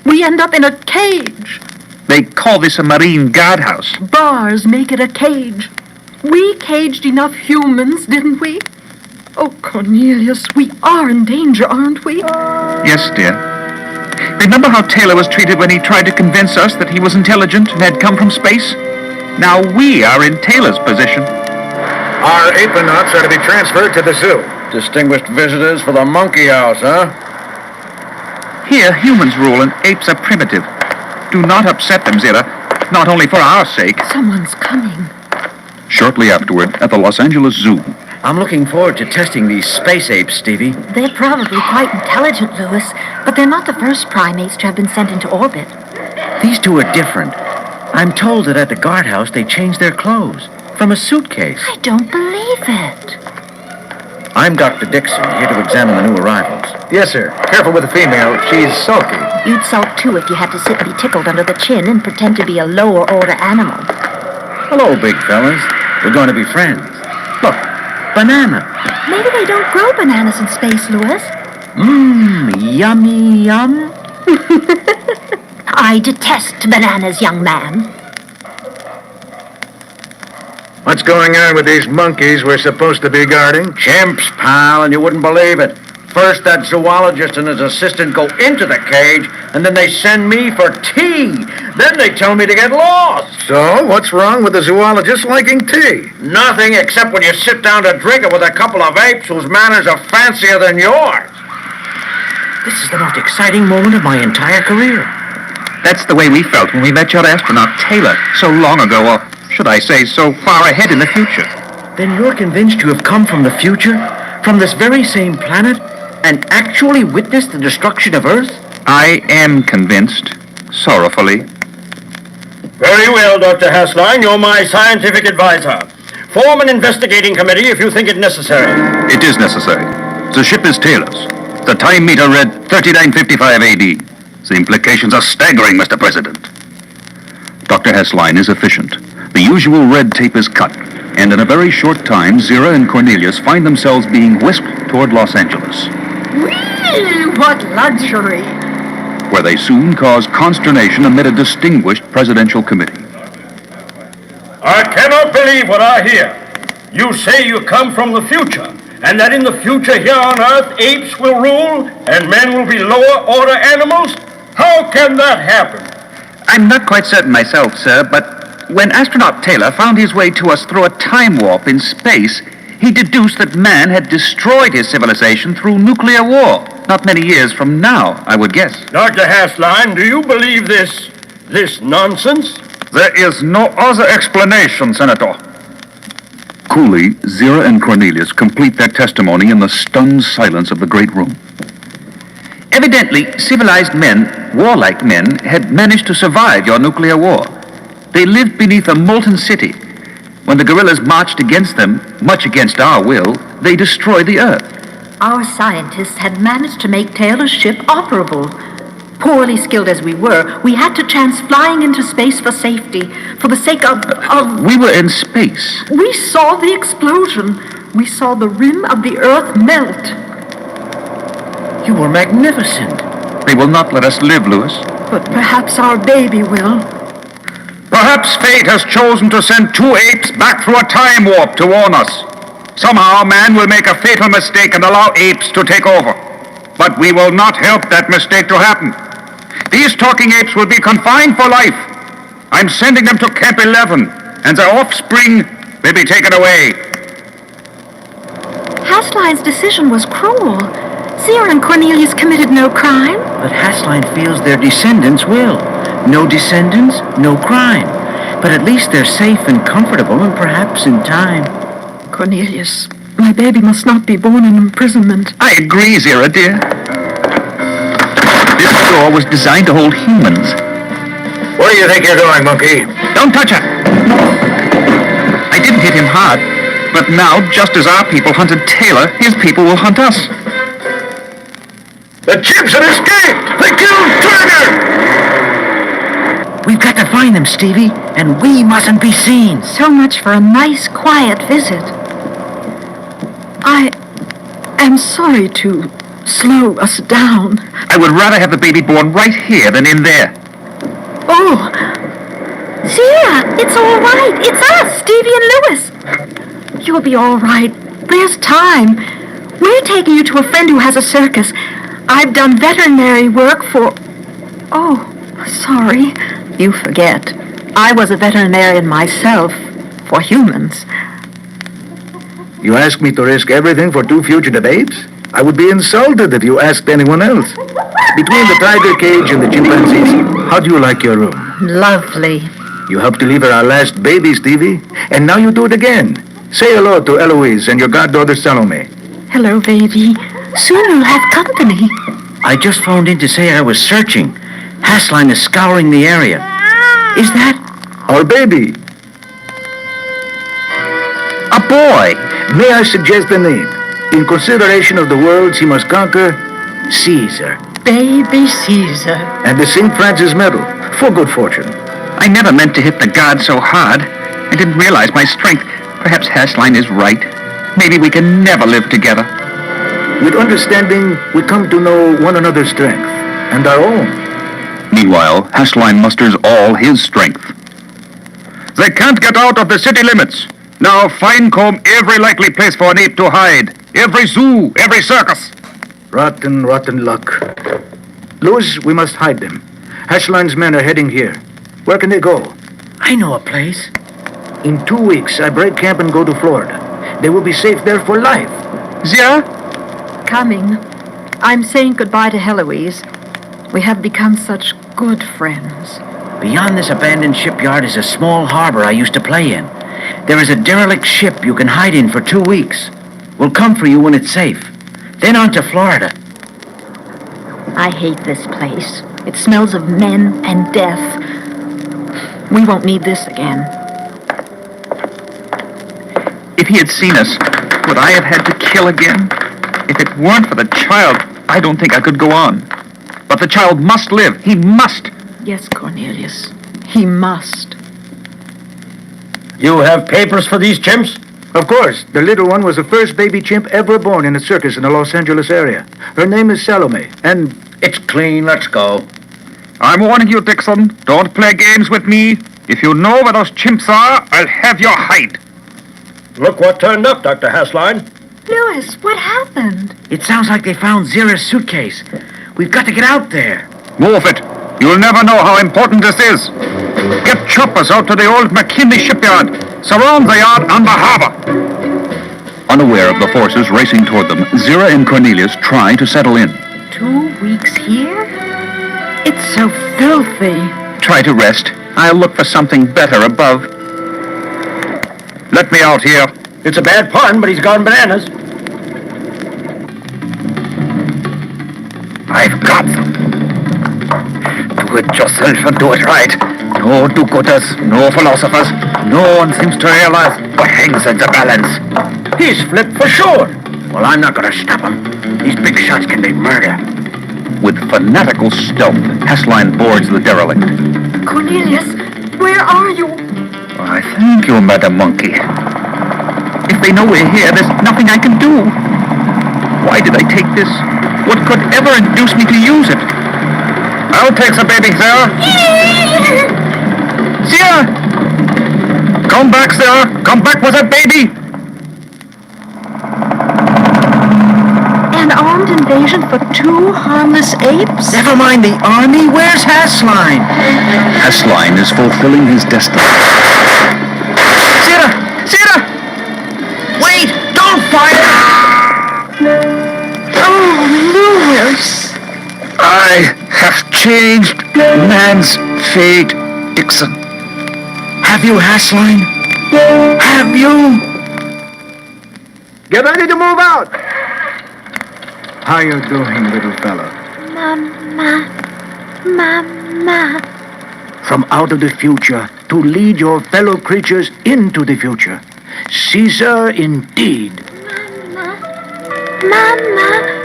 We end up in a cage. They call this a marine guardhouse. Bars make it a cage. We caged enough humans, didn't we? Oh, Cornelius, we are in danger, aren't we? Yes, dear. Remember how Taylor was treated when he tried to convince us that he was intelligent and had come from space? Now we are in Taylor's position. Our apenauts are to be transferred to the zoo. Distinguished visitors for the monkey house, huh? Here, humans rule and apes are primitive. Do not upset them, Zira. Not only for our sake. Someone's coming. Shortly afterward, at the Los Angeles Zoo, I'm looking forward to testing these space apes, Stevie. They're probably quite intelligent, Louis, but they're not the first primates to have been sent into orbit. These two are different. I'm told that at the guardhouse they changed their clothes from a suitcase. I don't believe it. I'm Dr. Dixon, here to examine the new arrivals. Yes, sir. Careful with the female. She's sulky. You'd sulk too if you had to sit and be tickled under the chin and pretend to be a lower order animal. Hello, big fellas. We're going to be friends. Look, banana. Maybe they don't grow bananas in space, Louis. Yummy yum. I detest bananas, young man. What's going on with these monkeys we're supposed to be guarding? Chimps, pal, and you wouldn't believe it. First, that zoologist and his assistant go into the cage, and then they send me for tea. Then they tell me to get lost. So, what's wrong with the zoologist liking tea? Nothing, except when you sit down to drink it with a couple of apes whose manners are fancier than yours. This is the most exciting moment of my entire career. That's the way we felt when we met your astronaut, Taylor, so long ago, or should I say, so far ahead in the future. Then you're convinced you have come from the future? From this very same planet? And actually witnessed the destruction of Earth? I am convinced, sorrowfully. Very well, Dr. Hasline. You're my scientific advisor. Form an investigating committee if you think it necessary. it is necessary. The ship is Taylor's. The time meter read 3955 AD. The implications are staggering, Mr. President. Dr. Hessline is efficient. The usual red tape is cut, and in a very short time, Zira and Cornelius find themselves being whisked toward Los Angeles, Whee! What luxury! where they soon cause consternation amid a distinguished presidential committee. I cannot believe what I hear. You say you come from the future, and that in the future here on Earth, apes will rule, and men will be lower order animals? How can that happen? I'm not quite certain myself, sir, but when astronaut Taylor found his way to us through a time warp in space, he deduced that man had destroyed his civilization through nuclear war. Not many years from now, I would guess. Dr. Hasline, do you believe this nonsense? There is no other explanation, Senator. Coolly, Zira and Cornelius complete their testimony in the stunned silence of the great room. Evidently, civilized men, warlike men, had managed to survive your nuclear war. They lived beneath a molten city. When the guerrillas marched against them, much against our will, they destroyed the Earth. Our scientists had managed to make Taylor's ship operable. Poorly skilled as we were, we had to chance flying into space for safety, for the sake of... We were in space. We saw the explosion. We saw the rim of the Earth melt. You were magnificent. They will not let us live, Lewis. But perhaps our baby will. Perhaps fate has chosen to send 2 apes back through a time warp to warn us. Somehow man will make a fatal mistake and allow apes to take over. But we will not help that mistake to happen. These talking apes will be confined for life. I'm sending them to Camp 11, and their offspring will be taken away. Hasline's decision was cruel. Zira and Cornelius committed no crime. But Hasline feels their descendants will. No descendants, no crime. But at least they're safe and comfortable, and perhaps in time. Cornelius, my baby must not be born in imprisonment. I agree, Zira, dear. This door was designed to hold humans. Where do you think you're going, monkey? Don't touch her! I didn't hit him hard, but now, just as our people hunted Taylor, his people will hunt us. The chimps had escaped! They killed Turner! We've got to find them, Stevie, and we mustn't be seen. So much for a nice, quiet visit. I am sorry to slow us down. I would rather have the baby born right here than in there. Oh, Zira, it's all right. It's us, Stevie and Lewis. You'll be all right. There's time. We're taking you to a friend who has a circus. I've done veterinary work for... Oh, sorry. You forget. I was a veterinarian myself, for humans. You ask me to risk everything for 2 fugitive apes? I would be insulted if you asked anyone else. Between the tiger cage and the chimpanzees, how do you like your room? Lovely. You helped deliver our last baby, Stevie, and now you do it again. Say hello to Eloise and your goddaughter Salome. Hello, baby. Soon you'll have company. I just phoned in to say I was searching. Hasline is scouring the area. Is that... Our baby. A boy. May I suggest a name? In consideration of the worlds he must conquer, Caesar. Baby Caesar. And the St. Francis Medal, for good fortune. I never meant to hit the guard so hard. I didn't realize my strength. Perhaps Hasline is right. Maybe we can never live together. With understanding, we come to know one another's strength, and our own. Meanwhile, Hasline musters all his strength. They can't get out of the city limits. Now fine-comb every likely place for an ape to hide. Every zoo, every circus. Rotten luck. Lewis, we must hide them. Hashline's men are heading here. Where can they go? I know a place. In 2 weeks, I break camp and go to Florida. They will be safe there for life. Zia? Coming. I'm saying goodbye to Heloise. We have become such good friends. Beyond this abandoned shipyard is a small harbor I used to play in. There is a derelict ship you can hide in for 2 weeks. We'll come for you when it's safe. Then on to Florida. I hate this place. It smells of men and death. We won't need this again. If he had seen us, would I have had to kill again? If it weren't for the child, I don't think I could go on. But the child must live. He must. Yes, Cornelius. He must. You have papers for these chimps? Of course. The little one was the first baby chimp ever born in a circus in the Los Angeles area. Her name is Salome, and... It's clean. Let's go. I'm warning you, Dixon. Don't play games with me. If you know where those chimps are, I'll have your hide. Look what turned up, Dr. Hasline. Lewis, what happened? It sounds like they found Zira's suitcase. We've got to get out there. Move it. You'll never know how important this is. Get choppers out to the old McKinley shipyard. Surround the yard and the harbor. Unaware of the forces racing toward them, Zira and Cornelius try to settle in. 2 weeks here? It's so filthy. Try to rest. I'll look for something better above. Let me out here. It's a bad pun, but he's gone bananas. I've got them. Do it yourself and do it right. No do-gooders, no philosophers. No one seems to realize what hangs in the balance. He's flipped for sure. Well, I'm not going to stop him. These big shots can be murder. With fanatical stealth, Hessline boards the derelict. Cornelius, where are you? Why, thank you, Madam Monkey. If they know we're here, there's nothing I can do. Why did I take this? What could ever induce me to use it? I'll take the baby, Sarah. Sarah! Come back, Sarah. Come back with that baby. An armed invasion for 2 harmless apes? Never mind the army. Where's Hessline? Hessline is fulfilling his destiny. Sarah! Sarah! Wait! Don't fire! Oh, Lewis! I have changed man's fate, Dixon. Have you, Hessline? Have you? Get ready to move out. How you doing, little fella? Mama. From out of the future to lead your fellow creatures into the future. Caesar indeed. Mama.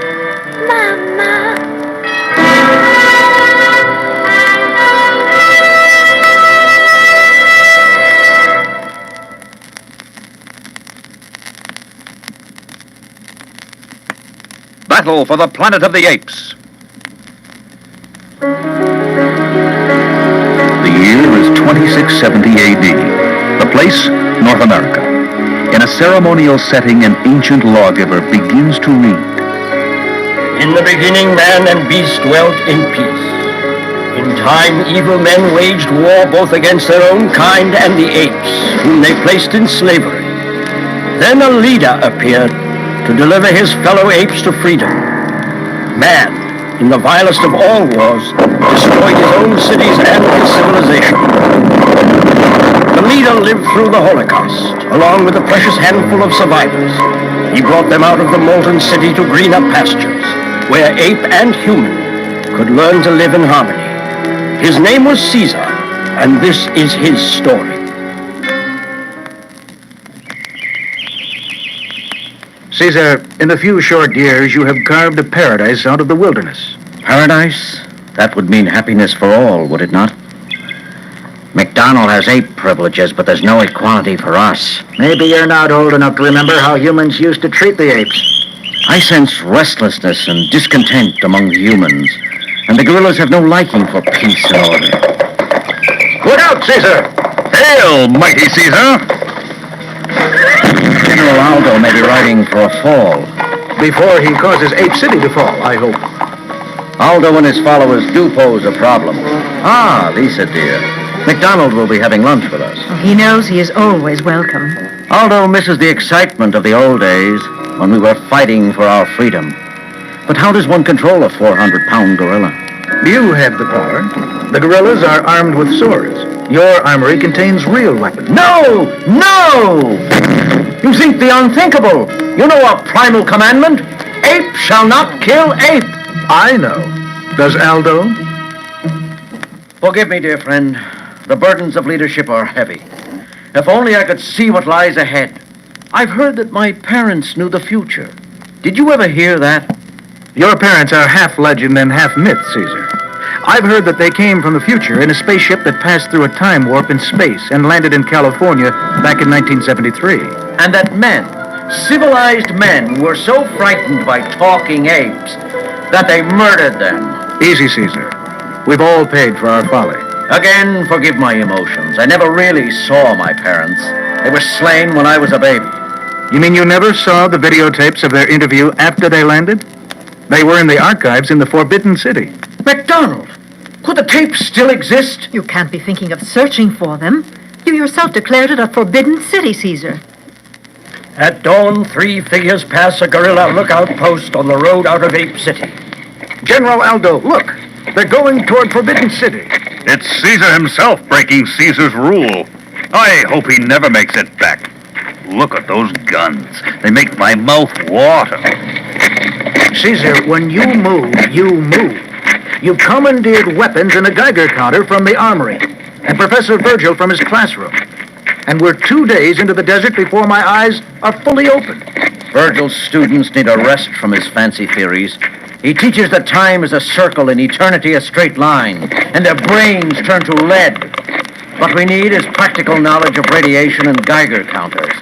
Battle for the planet of the apes. The year is 2670 AD. The place, North America. In a ceremonial setting, an ancient lawgiver begins to read. In the beginning, man and beast dwelt in peace. In time, evil men waged war both against their own kind and the apes, whom they placed in slavery. Then a leader appeared to deliver his fellow apes to freedom. Man, in the vilest of all wars, destroyed his own cities and his civilization. The leader lived through the Holocaust, along with a precious handful of survivors. He brought them out of the molten city to greener pastures, where ape and human could learn to live in harmony. His name was Caesar, and this is his story. Caesar, in a few short years, you have carved a paradise out of the wilderness. Paradise? That would mean happiness for all, would it not? McDonald has ape privileges, but there's no equality for us. Maybe you're not old enough to remember how humans used to treat the apes. I sense restlessness and discontent among the humans, and the gorillas have no liking for peace and order. Look out, Caesar! Hail, mighty Caesar! General Aldo may be riding for a fall. Before he causes Ape City to fall, I hope. Aldo and his followers do pose a problem. Ah, Lisa, dear. McDonald will be having lunch with us. He knows he is always welcome. Aldo misses the excitement of the old days when we were fighting for our freedom. But how does one control a 400-pound gorilla? You have the power. The gorillas are armed with swords. Your armory contains real weapons. No! No! You think the unthinkable. You know our primal commandment? Ape shall not kill ape. I know. Does Aldo? Forgive me, dear friend. The burdens of leadership are heavy. If only I could see what lies ahead. I've heard that my parents knew the future. Did you ever hear that? Your parents are half legend and half myth, Caesar. I've heard that they came from the future in a spaceship that passed through a time warp in space and landed in California back in 1973. And that men, civilized men, were so frightened by talking apes that they murdered them. Easy, Caesar. We've all paid for our folly. Again, forgive my emotions. I never really saw my parents. They were slain when I was a baby. You mean you never saw the videotapes of their interview after they landed? They were in the archives in the Forbidden City. McDonald! Could the tapes still exist? You can't be thinking of searching for them. You yourself declared it a forbidden city, Caesar. At dawn, 3 figures pass a guerrilla lookout post on the road out of Ape City. General Aldo, look. They're going toward Forbidden City. It's Caesar himself breaking Caesar's rule. I hope he never makes it back. Look at those guns. They make my mouth water. Caesar, when you move, you move. You commandeered weapons and a Geiger counter from the armory, and Professor Virgil from his classroom. And we're 2 days into the desert before my eyes are fully open. Virgil's students need a rest from his fancy theories. He teaches that time is a circle and eternity a straight line, and their brains turn to lead. What we need is practical knowledge of radiation and Geiger counters.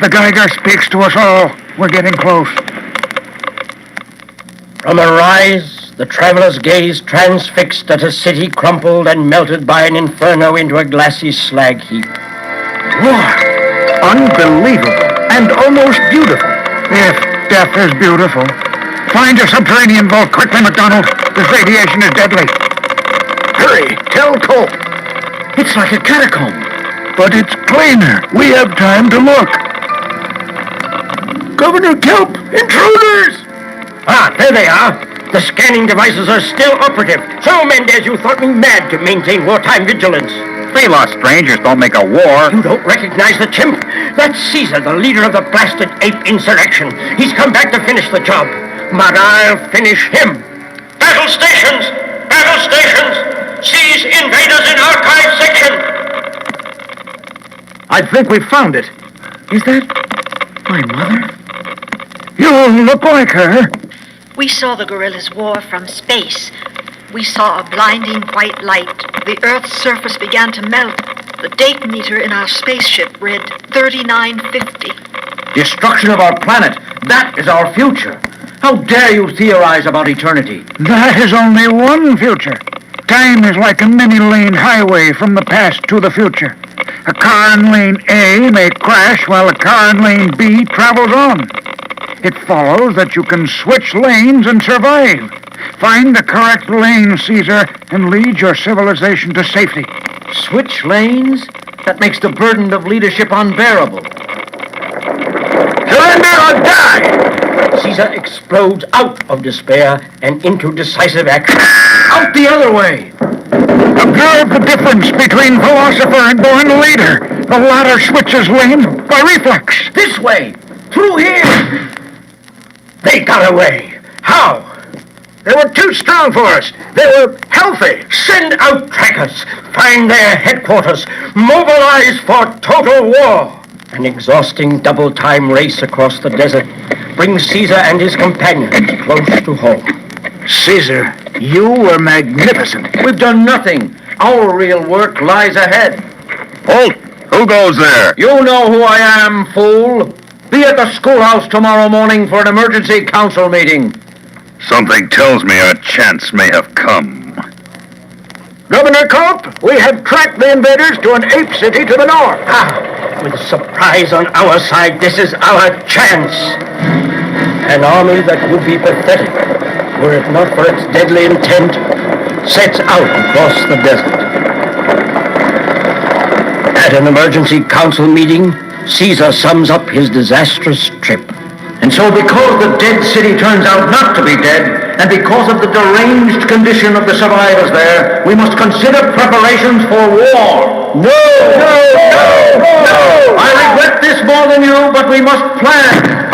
The Geiger speaks to us all. We're getting close. From a rise, the traveler's gaze transfixed at a city crumpled and melted by an inferno into a glassy slag heap. War! Unbelievable and almost beautiful. If death is beautiful. Find your subterranean vault quickly, MacDonald. This radiation is deadly. Hurry, tell Cope. It's like a catacomb. But it's cleaner. We have time to look. Governor Kelp, intruders! Ah, there they are. The scanning devices are still operative. So, Mendez, you thought me mad to maintain wartime vigilance. 3 lost strangers don't make a war. You don't recognize the chimp? That's Caesar, the leader of the blasted ape insurrection. He's come back to finish the job. But I'll finish him. Battle stations! Battle stations! Seize invaders in archive section! I think we found it. Is that my mother? You look like her. We saw the guerrillas' war from space. We saw a blinding white light. The Earth's surface began to melt. The date meter in our spaceship read 3950. Destruction of our planet. That is our future. How dare you theorize about eternity? That is only one future. Time is like a many-lane highway from the past to the future. A car in lane A may crash while a car in lane B travels on. It follows that you can switch lanes and survive. Find the correct lane, Caesar, and lead your civilization to safety. Switch lanes? That makes the burden of leadership unbearable. Surrender or die! Caesar explodes out of despair and into decisive action. Out the other way! Observe the difference between philosopher and born leader. The latter switches lanes by reflex. This way! Through here! They got away. How? They were too strong for us. They were healthy. Send out trackers. Find their headquarters. Mobilize for total war. An exhausting double-time race across the desert brings Caesar and his companions close to home. Caesar, you were magnificent. We've done nothing. Our real work lies ahead. Halt! Who goes there? You know who I am, fool. Be at the schoolhouse tomorrow morning for an emergency council meeting. Something tells me our chance may have come. Governor Cope, we have tracked the invaders to an ape city to the north. With surprise on our side, this is our chance. An army that would be pathetic, were it not for its deadly intent, sets out across the desert. At an emergency council meeting, Caesar sums up his disastrous trip. And so because the dead city turns out not to be dead, and because of the deranged condition of the survivors there, we must consider preparations for war. No! I regret this more than you, but we must plan.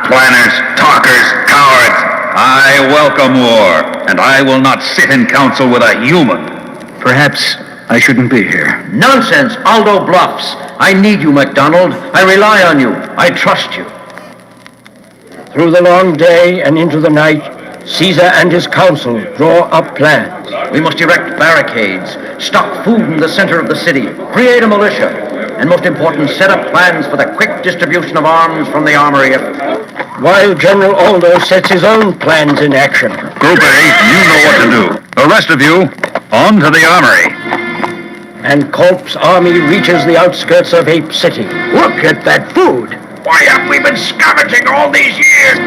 Planners, talkers, cowards. I welcome war, and I will not sit in council with a human. Perhaps I shouldn't be here. Nonsense, Aldo bluffs. I need you, MacDonald. I rely on you. I trust you. Through the long day and into the night, Caesar and his council draw up plans. We must erect barricades, stock food in the center of the city, create a militia, and most important, set up plans for the quick distribution of arms from the armory. While General Aldo sets his own plans in action. Group A, you know what to do. The rest of you, on to the armory. And Culp's army reaches the outskirts of Ape City. Look at that food. Why have we been scavenging all these years?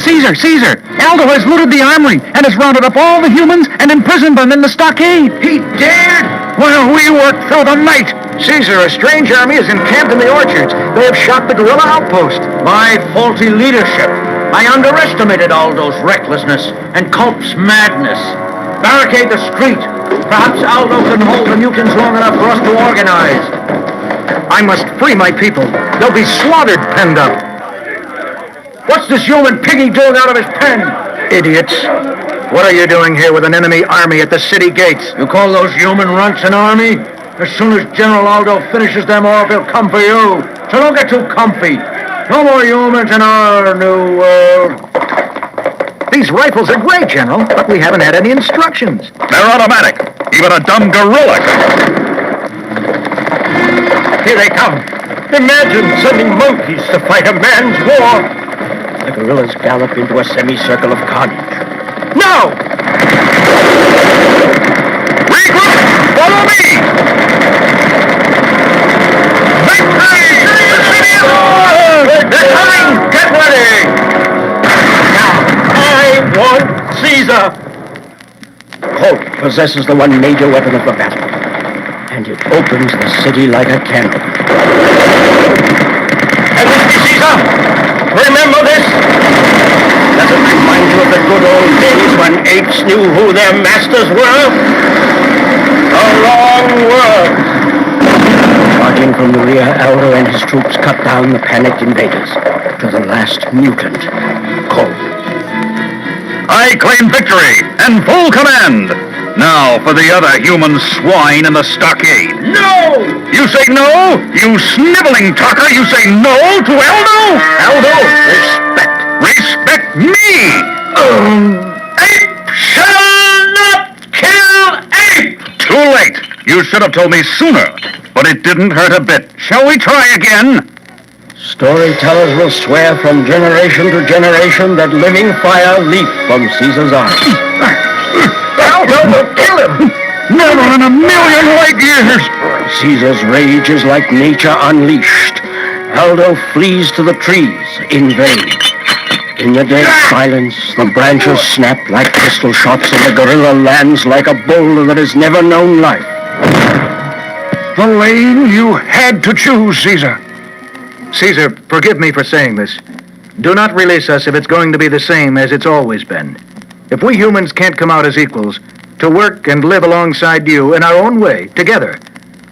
Caesar! Aldo has looted the armory and has rounded up all the humans and imprisoned them in the stockade. He dared? While we worked through the night. Caesar, a strange army is encamped in the orchards. They have shot the guerrilla outpost. My faulty leadership. I underestimated Aldo's recklessness and Culp's madness. Barricade the street. Perhaps Aldo can hold the mutants long enough for us to organize. I must free my people. They'll be slaughtered penned up. What's this human piggy doing out of his pen? Idiots. What are you doing here with an enemy army at the city gates? You call those human runts an army? As soon as General Aldo finishes them off, he'll come for you. So don't get too comfy. No more humans in our new world. These rifles are great, General, but we haven't had any instructions. They're automatic. Even a dumb gorilla can... Here they come. Imagine sending monkeys to fight a man's war. The gorillas gallop into a semicircle of carnage. Now! Regroup! Follow me! Victory! They're coming! Get ready! Now, I want Caesar! Hope possesses the one major weapon of the battle, and it opens the city like a cannon. And this is Caesar! Remember this? Does it remind you of the good old days when apes knew who their masters were? A long word. Charging from the rear, Aldo and his troops cut down the panicked invaders to the last mutant, Cole. I claim victory and full command. Now for the other human swine in the stockade. No! You say no? You sniveling talker, you say no to Aldo? Aldo, respect. Respect me! Ape shall not kill ape! Too late. You should have told me sooner. But it didn't hurt a bit. Shall we try again? Storytellers will swear from generation to generation that living fire leaped from Caesar's eyes. Aldo will kill him! Never in a million light years! Caesar's rage is like nature unleashed. Aldo flees to the trees in vain. In the dead silence, the branches snap like pistol shots and the gorilla lands like a boulder that has never known life. The lane you had to choose, Caesar. Caesar, forgive me for saying this. Do not release us if it's going to be the same as it's always been. If we humans can't come out as equals, to work and live alongside you in our own way, together,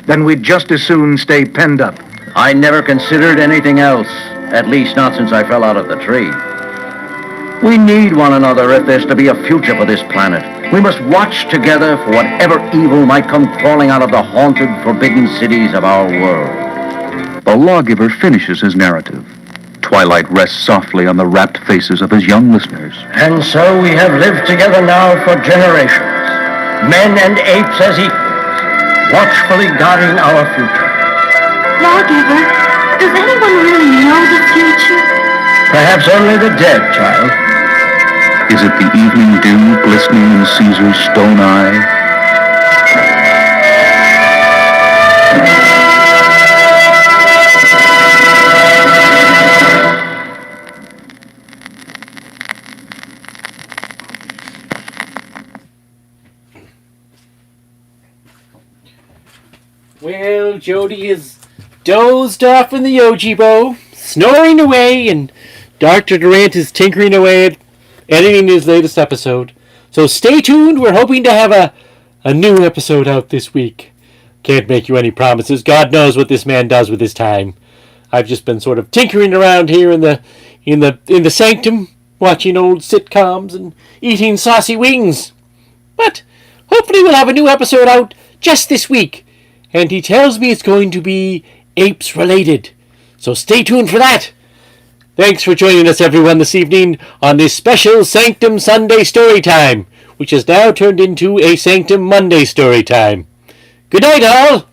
then we'd just as soon stay penned up. I never considered anything else, at least not since I fell out of the tree. We need one another if there's to be a future for this planet. We must watch together for whatever evil might come crawling out of the haunted, forbidden cities of our world. The lawgiver finishes his narrative. Twilight rests softly on the rapt faces of his young listeners. And so we have lived together now for generations, men and apes as equals, watchfully guarding our future. Lawgiver, does anyone really know the future? Perhaps only the dead, child. Is it the evening dew glistening in Caesar's stone eye? Well, Jody is dozed off in the Yojibo, snoring away, and Dr. Durant is tinkering away at editing his latest episode. So stay tuned. We're hoping to have a new episode out this week. Can't make you any promises. God knows what this man does with his time. I've just been sort of tinkering around here in the Sanctum, watching old sitcoms and eating saucy wings. But hopefully we'll have a new episode out just this week. And he tells me it's going to be apes related. So stay tuned for that. Thanks for joining us, everyone, this evening on this special Sanctum Sunday story time, which has now turned into a Sanctum Monday story time. Good night, all.